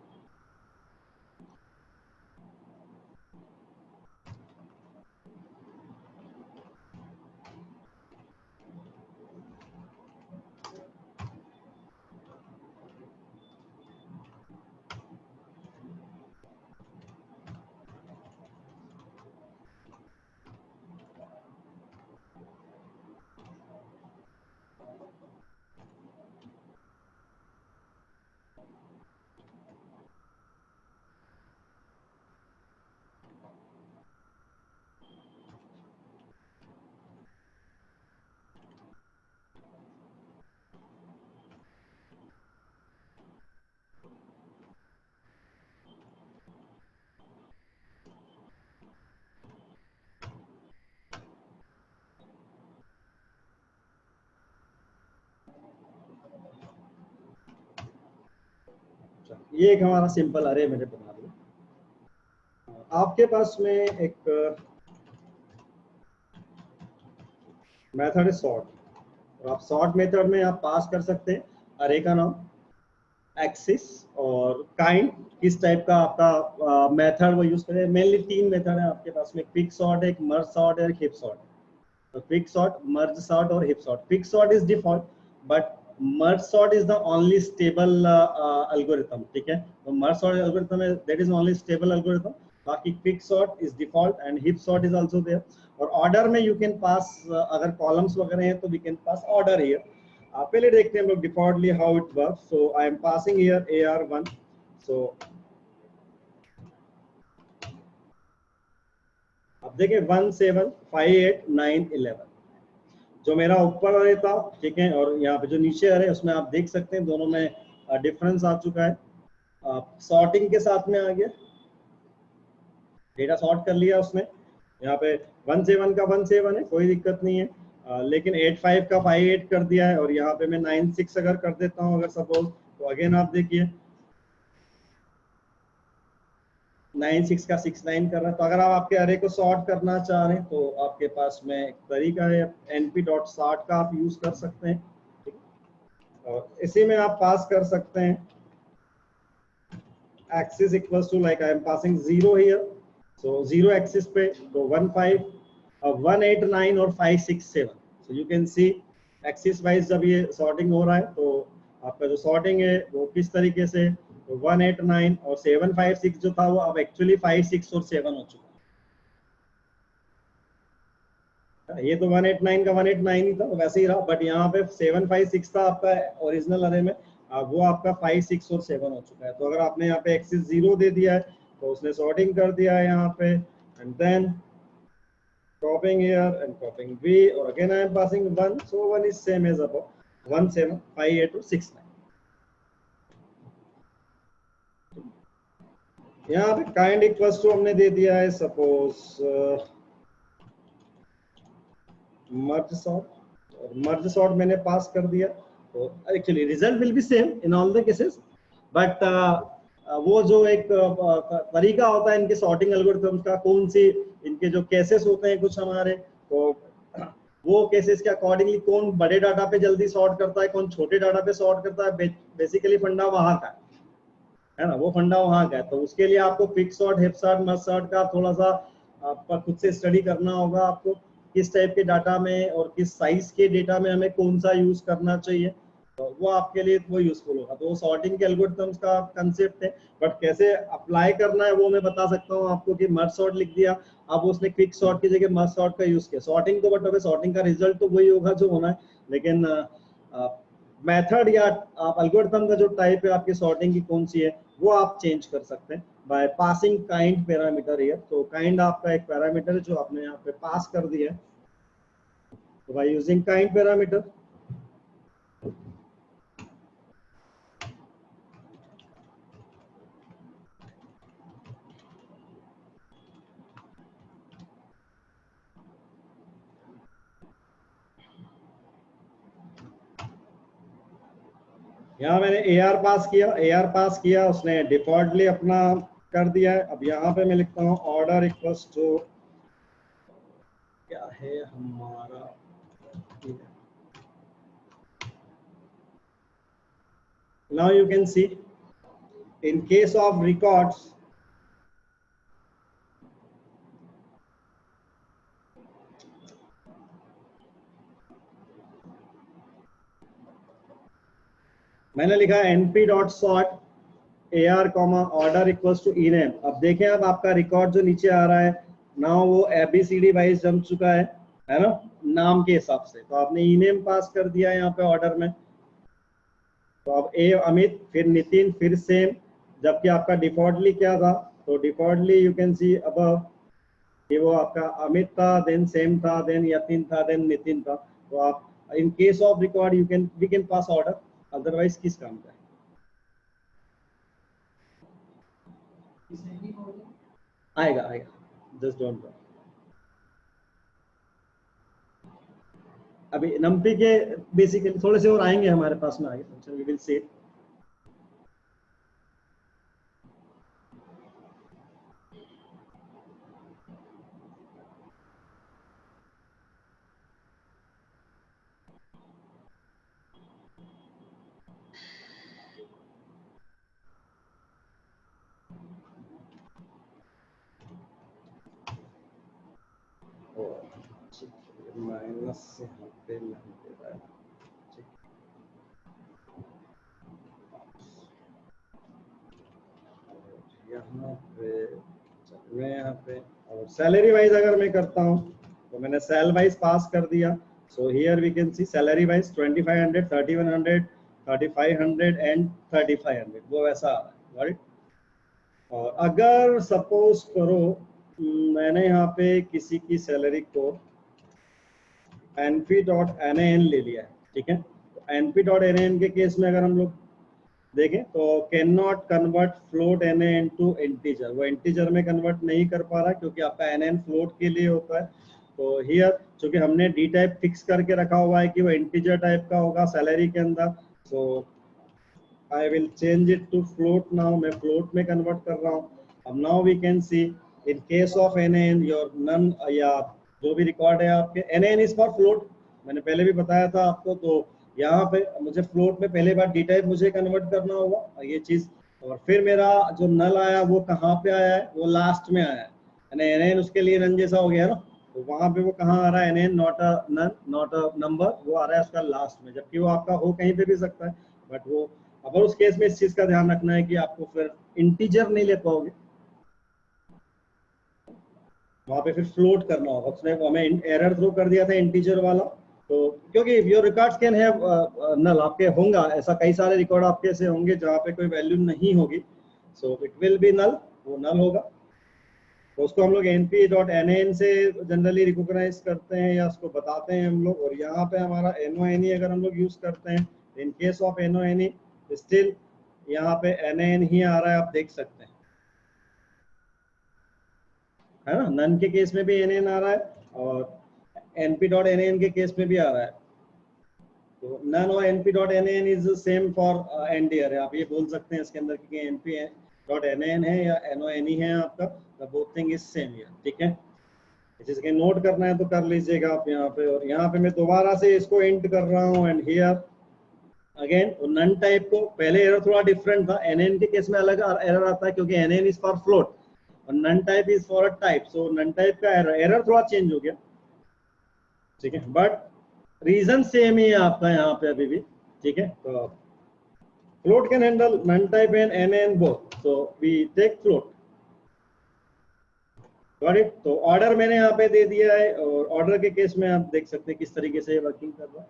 ये एक हमारा सिंपल अरे मैंने बना दिया। आपके पास में एक मेथड है सॉर्ट, और आप सॉर्ट मेथड में आप पास कर सकते हैं अरे का नाम, एक्सिस और काइंड, किस टाइप का आपका मेथड वो यूज करें। मेनली 3 मेथड है आपके पास में, क्विक सॉर्ट, एक मर्ज सॉर्ट और एक हिप सॉर्ट। तो क्विक सॉर्ट, मर्ज सॉर्ट और heap sort. Quick sort is default but merge sort is the only stable algorithm, ठीक है। तो मर्ज सॉर्ट एल्गोरिथम है, that is only stable algorithm. बाकी quick sort is default and heap sort is also there. और order में you can pass, अगर columns वगैरह हैं तो we can pass order here. पहले देखते हैं हम लोग defaultly how it work. So I am passing here AR1। सो अब देखिए 1 7 5 8 9 11 जो मेरा ऊपर वाले था, ठीक है, और यहाँ पे जो नीचे आ रहे हैं उसमें आप देख सकते हैं दोनों में डिफरेंस आ चुका है। सॉर्टिंग के साथ में आ गया, डेटा सॉर्ट कर लिया उसने। यहाँ पे 1 7 का 1 7 है, कोई दिक्कत नहीं है। लेकिन 8 5 का 5 8 कर दिया है। और यहाँ पे मैं 9 6 अगर कर देता हूँ अगर सपोज, तो अगेन आप देखिए 9 6 का 6 9 कर रहा है। तो अगर आप आपके अरे को सॉर्ट करना चाह रहे हैं तो आपके पास में एक तरीका है, np.sort का आप यूज कर सकते हैं, ठीक है? और इसी में आप पास कर सकते हैं axis equals to, like I am passing 0 here. So 0 axis पे तो 1 5 1 8 9 और 5 6 7। सो you can C axis wise जब ये सॉर्टिंग हो रहा है तो आपका जो सॉर्टिंग है वो किस तरीके से, तो 1 8 9 और 7 5 6 जो था वो अब एक्चुअली 5 6 और 7 हो चुका है। ये तो 189 का 189 ही था, वैसे ही रहा, बट यहाँ पे 7 5 6 था आपका ओरिजिनल अरे में, वो आपका 5 6 और 7 हो चुका है। तो अगर आपने यहाँ पे एक्सिस 0 दे दिया है तो उसने सॉर्टिंग कर दिया है यहाँ पे, and then copying here and copying B, or again I am passing 1, so 1 is same as above, 1 7 5 8 or 6 9। यहाँ पे काइंड इक्वल्स टू हमने दे दिया है सपोज मर्ज सॉर्ट, और मर्ज सॉर्ट मैंने पास कर दिया। तो actually result will be same in all the cases, but वो जो एक तरीका होता है इनके सॉर्टिंग एल्गोरिथम्स का, कौन सी इनके जो केसेस होते हैं कुछ हमारे, तो वो केसेस के अकॉर्डिंगली कौन बड़े डाटा पे जल्दी सॉर्ट करता है, कौन छोटे डाटा पे सॉर्ट करता है, बेसिकली फंडा वहां का है ना, वो फंडा वहां का है। तो उसके लिए आपको quick sort, hip sort, merge sort का थोड़ा सा आपका खुद से स्टडी करना होगा आपको, किस टाइप के डाटा में और किस साइज के डेटा में हमें कौन सा यूज करना चाहिए, तो वो आपके लिए वो यूजफुल होगा। तो वो सॉर्टिंग के एल्गोरिथम्स का कंसेप्ट है, बट कैसे अप्लाई करना है वो मैं बता सकता हूँ आपको कि मर्ज सॉर्ट लिख दिया, अब उसने क्विक सॉर्ट की जगह मर्ज सॉर्ट का यूज किया, सॉर्टिंग तो बट सॉर्टिंग का रिजल्ट तो वही होगा जो होना है, लेकिन मेथड या आप एल्गोरिथम का जो टाइप है आपकी सॉर्टिंग की कौन सी है वो आप चेंज कर सकते हैं by passing kind parameter here. तो काइंड आपका एक पैरामीटर है जो आपने यहाँ पे पास कर दिया है, तो बाय यूजिंग काइंड पैरामीटर यहाँ मैंने AR पास किया, उसने डिफॉल्टली अपना कर दिया है। अब यहाँ पे मैं लिखता हूँ ऑर्डर इक्वल्स टू क्या है हमारा, now you can see in case of records मैंने लिखा np.sort AR order equals to ename। अब देखें अब आपका रिकॉर्ड जो नीचे आ रहा है ना वो ABCD वाइज जम चुका है ना, नाम के हिसाब से। तो आपने ename पास कर दिया यहाँ पे ऑर्डर में, तो अब ए अमित, फिर नितिन, फिर सेम, जबकि आपका डिफॉल्टली क्या था, तो defaultly you can see above कि वो आपका अमित था, देन सेम था, देन यतिन था, देन नितिन था। तो आप in case of record you can we can pass order, otherwise किस काम का आएगा आएगा, जस्ट डोंट वरी। अभी नंपी के बेसिकली थोड़े से और आएंगे हमारे पास में आगे, वी विल सी। माइनस से यहाँ पे नहीं दे रहा है, ठीक। यहाँ पे मैं यहाँ पे और सैलरी वाइज अगर मैं करता हूँ तो मैंने सेल वाइज पास कर दिया। So here we can see salary wise 2500, 3100, 3500 and 3500, वो वैसा आ रहा है, राइट। और अगर सपोज करो मैंने यहाँ पे किसी की सैलरी को np.nan ले लिया है, ठीक है। तो np.nan के केस में अगर हम लोग देखें तो can not convert float an into integer, वो इंटीजर में कन्वर्ट नहीं कर पा रहा क्योंकि आपका एन फ्लोट के लिए होता है। तो हियर चूंकि हमने डी टाइप फिक्स करके रखा हुआ है कि वो इंटीजर टाइप का होगा सैलरी के अंदर, so I will change it to float now, मैं फ्लोट में कन्वर्ट कर रहा हूँ। अब now we can see in case of an your none या जो भी रिकॉर्ड है आपके एन इज फॉर फ्लोट, मैंने पहले भी बताया था आपको। तो यहाँ पे मुझे फ्लोट में पहले बार डी टाइप मुझे कन्वर्ट करना होगा ये चीज, और फिर मेरा जो नल आया वो कहाँ पे आया है, वो लास्ट में आया है, यानी एन उसके लिए नन जैसा हो गया ना। तो वहां पे वो कहाँ आ रहा है, N not a NaN, not a number, वो आ रहा है उसका लास्ट में, जबकि वो आपका हो कहीं पे भी सकता है। बट वो अगर उस केस में इस चीज का ध्यान रखना है कि आपको फिर इंटीजर नहीं ले पाओगे, वहां पे फिर फ्लोट करना होगा। उसने हमें एरर थ्रो कर दिया था इंटीजर वाला, तो क्योंकि योर रिकॉर्ड्स कैन हैव नल, आपके होंगे ऐसा कई सारे रिकॉर्ड आपके ऐसे होंगे जहाँ पे कोई वैल्यू नहीं होगी, so it will be null, वो नल होगा। तो उसको हम लोग np.nan से जनरली रिकॉग्नाइज करते हैं या उसको बताते हैं हम लोग। और यहाँ पे हमारा none अगर हम लोग यूज करते हैं, इन केस ऑफ none स्टिल यहाँ पे nan ही आ रहा है, आप देख सकते हैं, है ना। नन के केस में भी nn आ रहा है और np.nan के केस में भी आ रहा है। तो नन और np.nan is same for NDR, आप ये बोल सकते हैं इसके अंदर कि np.nan है या none है आपका, the both thing is same here, ठीक है। जिसके नोट करना है तो कर लीजिएगा आप यहाँ पे। और यहाँ पे मैं दोबारा से इसको एंड कर रहा हूँ and here again none type को, पहले एरर थोड़ा डिफरेंट था, एनएन के केस में अलग एरर आता है क्योंकि एनएन इज फॉर फ्लोट और none type is for a type, सो नन टाइप का एरर थोड़ा चेंज हो गया, ठीक है। बट रीजन सेम ही है आपका यहाँ पे अभी भी, ठीक है। तो float can handle none type and NN both, so we take float, got it. तो ऑर्डर मैंने यहाँ पे दे दिया है और ऑर्डर के केस में आप देख सकते हैं किस तरीके से वर्किंग कर रहा है।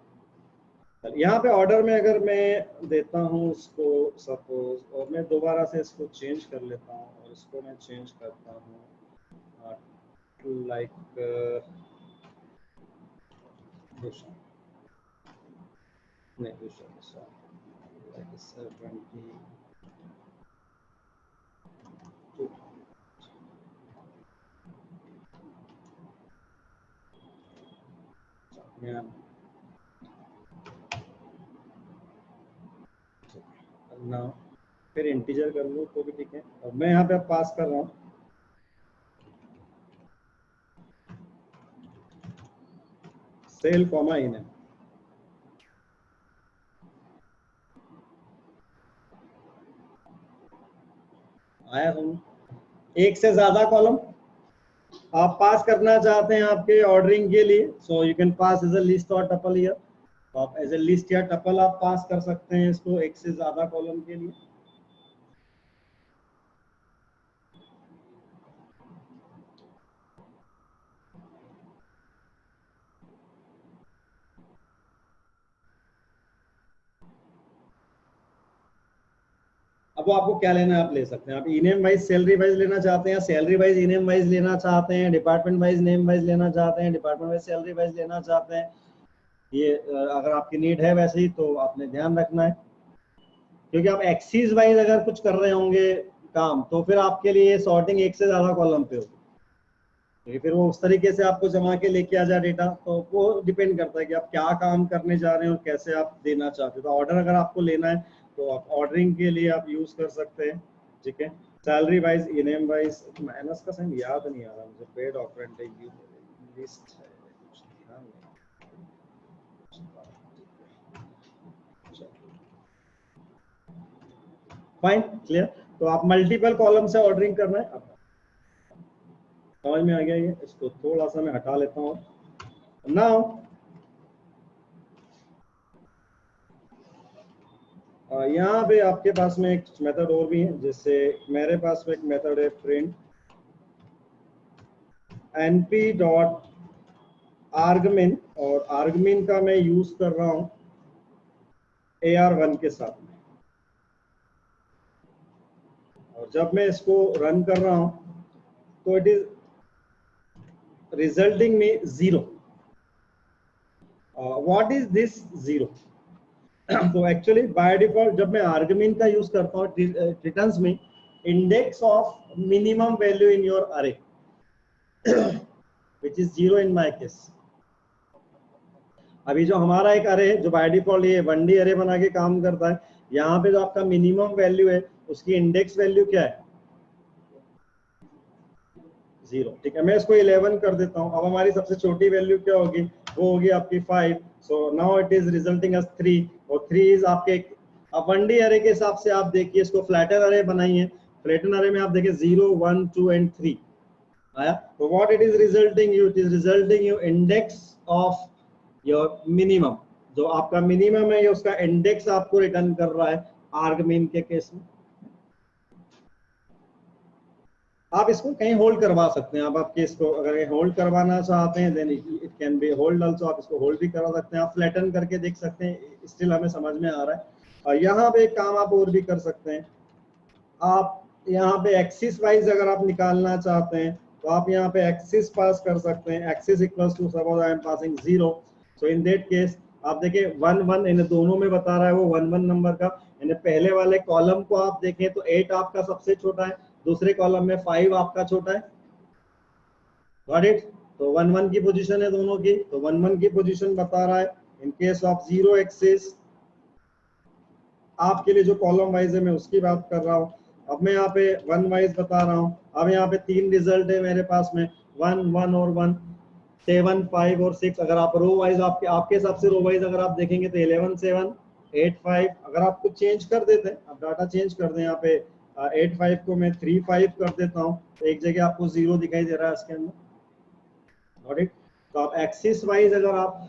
यहाँ पे ऑर्डर में अगर मैं देता हूँ इसको सपोज, और मैं दोबारा से इसको चेंज कर लेता हूँ और इसको मैं चेंज करता हूँ लाइक नहीं दूसरा लाइक 72 ना, फिर इंटीजर कर लूँ तो भी ठीक है। और मैं यहाँ पे पास कर रहा हूँ सेल कॉमा इन है, आया हम एक से ज्यादा कॉलम आप पास करना चाहते हैं आपके ऑर्डरिंग के लिए, so you can pass as a list और टपल हियर। तो आप एज ए लिस्ट या टपल आप पास कर सकते हैं इसको एक से ज्यादा कॉलम के लिए। अब वो आपको क्या लेना है आप ले सकते हैं, आप इनेम वाइज सैलरी वाइज लेना चाहते हैं, सैलरी वाइज इनेम वाइज लेना चाहते हैं, डिपार्टमेंट वाइज नेम वाइज लेना चाहते हैं, डिपार्टमेंट वाइज सैलरी वाइज लेना चाहते हैं। ये अगर आपकी नीड है वैसे ही तो आपने ध्यान रखना है, क्योंकि आप एक्सीज वाइज अगर कुछ कर रहे होंगे काम तो फिर आपके लिए सॉर्टिंग एक से ज्यादा कॉलम पे होगी, क्योंकि फिर वो उस तरीके से आपको जमा के लेके आ जाए डेटा। तो वो डिपेंड करता है कि आप क्या काम करने जा रहे हो और कैसे आप देना चाहते हो। तो ऑर्डर अगर आपको लेना है तो आप ऑर्डरिंग के लिए आप यूज कर सकते हैं, ठीक है। सैलरी वाइज इनेम वाइज माइनस का साइन याद नहीं आ रहा मुझे, पेड ऑपरेंट लिस्ट है, फाइन, क्लियर। तो आप मल्टीपल कॉलम से ऑर्डरिंग करना है, समझ में आ गया ये। इसको थोड़ा सा मैं हटा लेता हूँ नाउ। यहाँ पे आपके पास में एक मेथड और भी है, जिससे मेरे पास में एक मेथड है प्रिंट np डॉट आर्गमिन, और आर्गमिन का मैं यूज कर रहा हूँ AR1 के साथ में। और जब मैं इसको रन कर रहा हूँ तो इट इज रिजल्टिंग में 0। What is this 0? तो एक्चुअली बाय डिफॉल्ट जब मैं आर्गमिन का यूज करता हूँ, रिटर्न्स में index of minimum value in your array which is 0 in my case. अभी जो हमारा एक अरे है जो बाय डिफॉल्ट ये 1D अरे बना के काम करता है, यहाँ पे जो आपका मिनिमम वैल्यू है उसकी इंडेक्स वैल्यू क्या है? 0। ठीक है, मैं इसको 11 कर देता हूँ। अब हमारी सबसे छोटी वैल्यू क्या होगी? वो होगी आपकी 5। So now it is resulting as 3, और 3 इज आपके। अब 1D अरे के हिसाब से आप देखिए, इसको फ्लैटन अरे बनाइए। फ्लैटन अरे में आप देखिए 0 1 2 एंड 3 आया। तो what it is resulting you? It is resulting you index of your minimum. जो आपका मिनिमम है, ये उसका इंडेक्स आपको रिटर्न कर रहा है आर्गमिन के केस में। आप इसको कहीं होल्ड करवा सकते हैं। आप आपके इसको अगर होल्ड करवाना चाहते हैं then it can be hold also. आप इसको होल्ड भी करवा सकते हैं, आप फ्लैटन करके देख सकते हैं, स्टिल हमें समझ में आ रहा है। और यहाँ पे एक काम आप और भी कर सकते हैं। आप यहाँ पे एक्सिस वाइज अगर आप निकालना चाहते हैं तो आप यहाँ पे एक्सिस पास कर सकते हैं। Axis equals to suppose I am passing 0, so in that case आप देखिए 1 1 इन दोनों में बता रहा है वो 1 1 नंबर का। यानी पहले वाले कॉलम को आप देखें तो 8 आपका सबसे छोटा है, दूसरे कॉलम में 5 आपका छोटा है। Got it? तो 1 1 की पोजीशन है दोनों की, तो 1 1 की पोजीशन बता रहा है। इन केस ऑफ 0 एक्सिस आपके लिए जो कॉलम वाइज है मैं उसकी बात कर रहा हूँ। अब मैं यहाँ पे 1 वाइज बता रहा हूँ। अब यहाँ पे 3 रिजल्ट है मेरे पास में, 1 1 और 1, 7 5 और 6। अगर आप रो वाइज आपके आपके हिसाब से रो वाइज अगर आप देखेंगे तो 11 7 8 5। अगर आप कुछ चेंज कर देते हैं, आप डाटा चेंज कर दें, यहाँ पे 8 5 को मैं 3 5 कर देता हूँ, तो एक जगह आपको 0 दिखाई दे रहा है इसके अंदर। Got it? तो आप एक्सिस वाइज अगर आप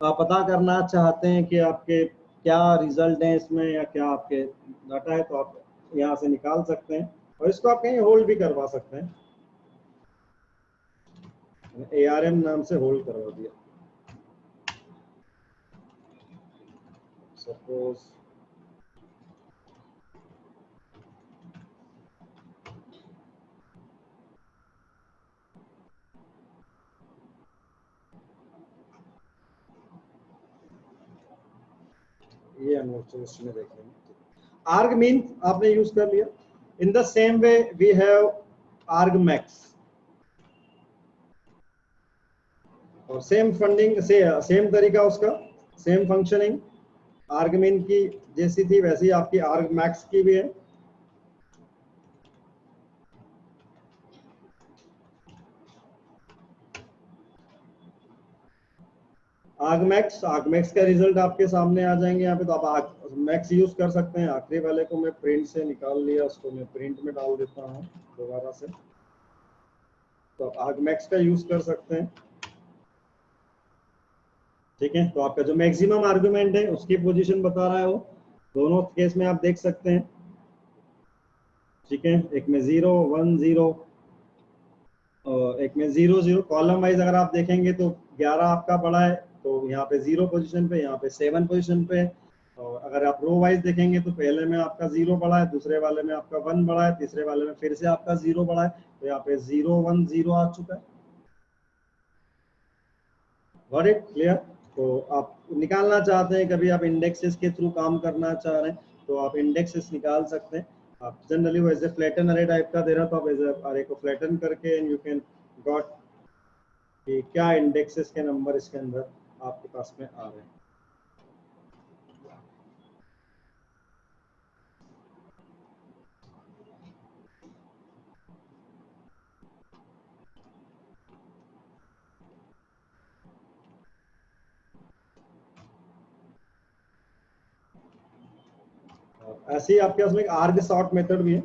पता करना चाहते हैं कि आपके क्या रिजल्ट है इसमें या क्या आपके डाटा है, तो आप यहाँ से निकाल सकते हैं। और इसको आप कहीं होल्ड भी करवा सकते हैं। ARM नाम से होल्ड करवा दिया। सपोज ये अनवर्चुअल में देख लेंगे। argmin आपने यूज कर लिया। In the same way we have argmax, और सेम फंडिंग से सेम तरीका उसका, सेम फंक्शनिंग argmin की जैसी थी वैसी आपकी argmax की भी है। आर्गमैक्स का रिजल्ट आपके सामने आ जाएंगे यहाँ पे। तो आप मैक्स यूज कर सकते हैं। आखिरी वाले को मैं प्रिंट से निकाल लिया, उसको मैं प्रिंट में डाल देता हूँ दोबारा से। तो आप आर्गमैक्स का यूज कर सकते हैं। ठीक है, तो आपका जो मैक्सिमम आर्गुमेंट है उसकी पोजीशन बता रहा है वो, दोनों केस में आप देख सकते हैं। ठीक है, एक में 0 1 0 और एक में 0 0। कॉलम वाइज अगर आप देखेंगे तो 11 आपका बड़ा है, तो यहाँ पे 0 पोजीशन पे, यहाँ पे 7 पोजीशन पे। और अगर आप रो वाइज देखेंगे तो पहले में आपका 0 बड़ा है, दूसरे वाले में आपका 1 बड़ा है, तीसरे वाले में फिर से आपका 0 बड़ा है। तो यहाँ पे 0 1 0 आ चुका है। Got it? क्लियर? तो आप निकालना चाहते हैं, कभी आप इंडेक्सेस के थ्रू काम करना चाह रहे हैं तो आप इंडेक्सेस निकाल सकते हैं। आप जनरली वो एज ए फ्लैटन अरे टाइप का दे रहा, तो आप एज अरे को फ्लैटन करके एंड यू कैन गॉट कि क्या इंडेक्सेस के नंबर इसके अंदर आपके पास में आ रहे हैं। ऐसे ही आपके पास में एक आर्ग सॉर्ट मेथड भी है।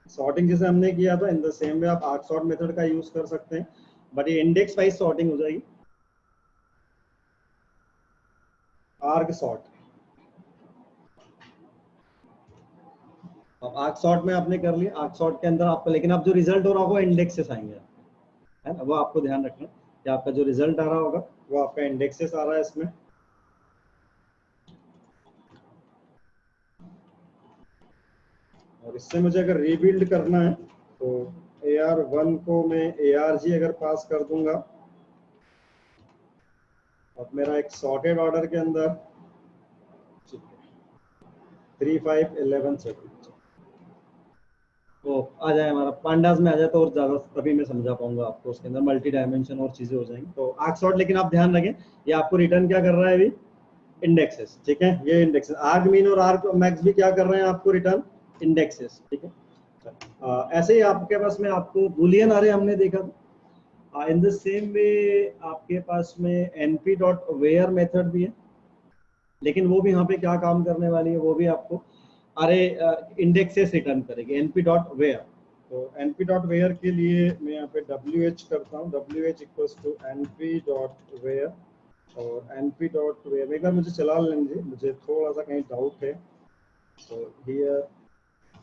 सॉर्टिंग जैसे हमने किया था इन द सेम वे आप आर्ग सॉर्ट मेथड का यूज कर सकते हैं, बट ये इंडेक्स वाइज सॉर्टिंग हो जाएगी। आर्ग सॉर्ट, अब आर्ग सॉर्ट में आपने कर लिया, आर्ग सॉर्ट के अंदर आपका, लेकिन अब जो रिजल्ट हो रहा होगा इंडेक्सेस आएंगे, है ना, वो आपको ध्यान रखना कि आपका जो रिजल्ट आ रहा होगा वो आपका इंडेक्सेस आ रहा है इसमें। और इससे मुझे अगर रीबिल्ड करना है तो AR1 को मैं ARG अगर पास कर दूंगा, अब मेरा एक सॉर्टेड ऑर्डर के अंदर 3 5 11 7 तो आ जाए हमारा पांडास में आ जाए तो और ज्यादा तभी मैं समझा पाऊंगा आपको, उसके अंदर मल्टी डायमेंशन और चीजें हो जाएंगी। तो आर्क सॉर्ट, लेकिन आप ध्यान रखें ये आपको रिटर्न क्या कर रहा है अभी, इंडेक्सेस, ठीक है, ये इंडेक्सेस आर्क मीन और आर्क मैक्स भी क्या कर रहे हैं आपको रिटर्न इंडेक्सेस, ठीक है। ऐसे ही आपके पास में आपको बुलियन अरे हमने देखा, इन द सेम वे आपके पास में np.where मेथड भी है, लेकिन वो भी यहाँ पे क्या काम करने वाली है, वो भी आपको अरे इंडेक्सेस रिटर्न करेगी np.where। तो np.where के लिए मैं यहाँ पे wh करता हूँ, wh इक्वल्स टू np.where, और np.where एक बार मुझे चला लेने दीजिए, मुझे थोड़ा सा कहीं डाउट है। So here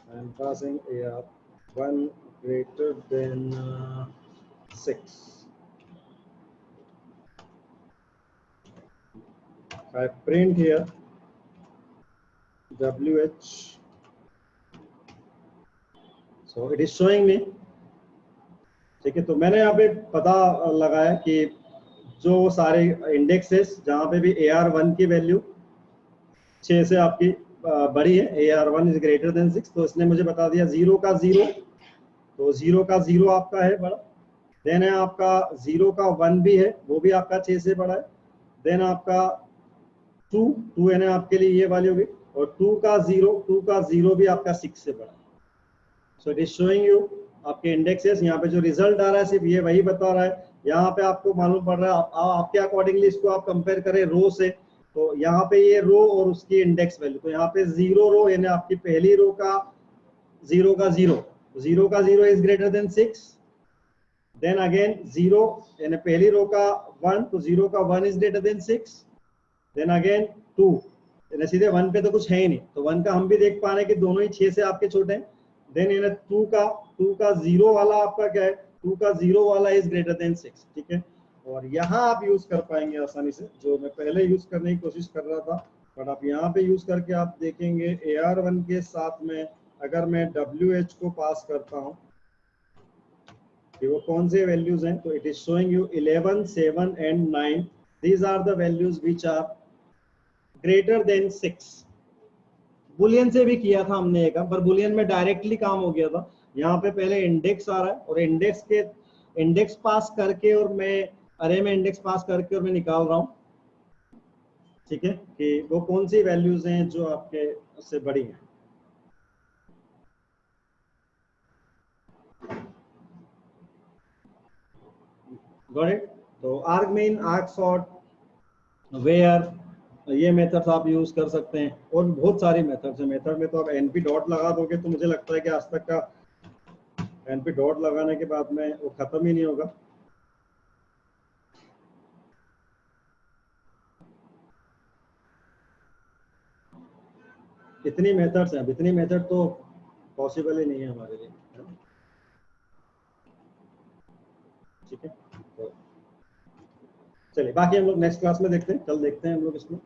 I am passing AR1 greater than 6. I print here WH, so it is showing me, ठीक है। तो मैंने यहाँ पे पता लगाया कि जो सारे इंडेक्सेस जहाँ पे भी AR1 की वैल्यू 6 से आपकी बड़ी है, AR1 इज ग्रेटर देन 6, तो इसने मुझे बता दिया 0 का 0, तो 0 का 0 आपका है बड़ा, देन है आपका 0 का 1 भी है, वो भी आपका 6 से बड़ा है, देन आपका 2 है ना आपके लिए ये वाली होगी, और 2 का 0 भी आपका 6 से बड़ा है। So it is showing you आपके इंडेक्सेस, यहाँ पे जो रिजल्ट आ रहा है सिर्फ ये वही बता रहा है, यहाँ पे आपको मालूम पड़ रहा है आपके अकॉर्डिंगली इसको आप कंपेयर करें रो से, तो यहाँ पे ये रो और उसकी इंडेक्स वैल्यू, तो यहाँ पे 0 रो यानी आपकी पहली रो का 0 का 0 is greater than 6, then again 0 यानी पहली रो का 1, तो 0 का 1 is greater than 6, then again 2 यानी सीधे 1 पे तो कुछ है ही नहीं, तो 1 का हम भी देख पा रहे हैं कि दोनों ही 6 से आपके छोटे हैं, देन यानी 2 का 0 वाला आपका क्या है, 2 का 0 वाला इज ग्रेटर देन 6, ठीक है। और यहाँ आप यूज कर पाएंगे आसानी से, जो मैं पहले यूज करने की कोशिश कर रहा था, बट आप यहाँ पे यूज करके आप देखेंगे AR1 के साथ में अगर मैं WH को पास करता हूँ कि वो कौन से वैल्यूज हैं, तो it is showing you 11 7 and 9, these are the values which are greater than 6। Boolean से भी किया था हमने एक, पर बुलियन में डायरेक्टली काम हो गया था, यहाँ पे पहले इंडेक्स आ रहा है और इंडेक्स पास करके और मैं अरे में इंडेक्स पास करके और मैं निकाल रहा हूँ, ठीक है, कि वो कौन सी वैल्यूज हैं जो आपके से बड़ी हैं। Got it. तो आर्ग मेन, आर्ग सॉर्ट, वेयर, ये मेथड्स आप यूज कर सकते हैं, और बहुत सारी मेथड्स हैं। मेथड में तो आप np डॉट लगा दोगे तो मुझे लगता है कि आज तक का np डॉट लगाने के बाद में वो खत्म ही नहीं होगा। इतनी मेथड्स हैं, इतनी मेथड तो पॉसिबल ही नहीं है हमारे लिए, ठीक है। तो चलिए बाकी हम लोग नेक्स्ट क्लास में देखते हैं, कल देखते हैं हम लोग इसमें।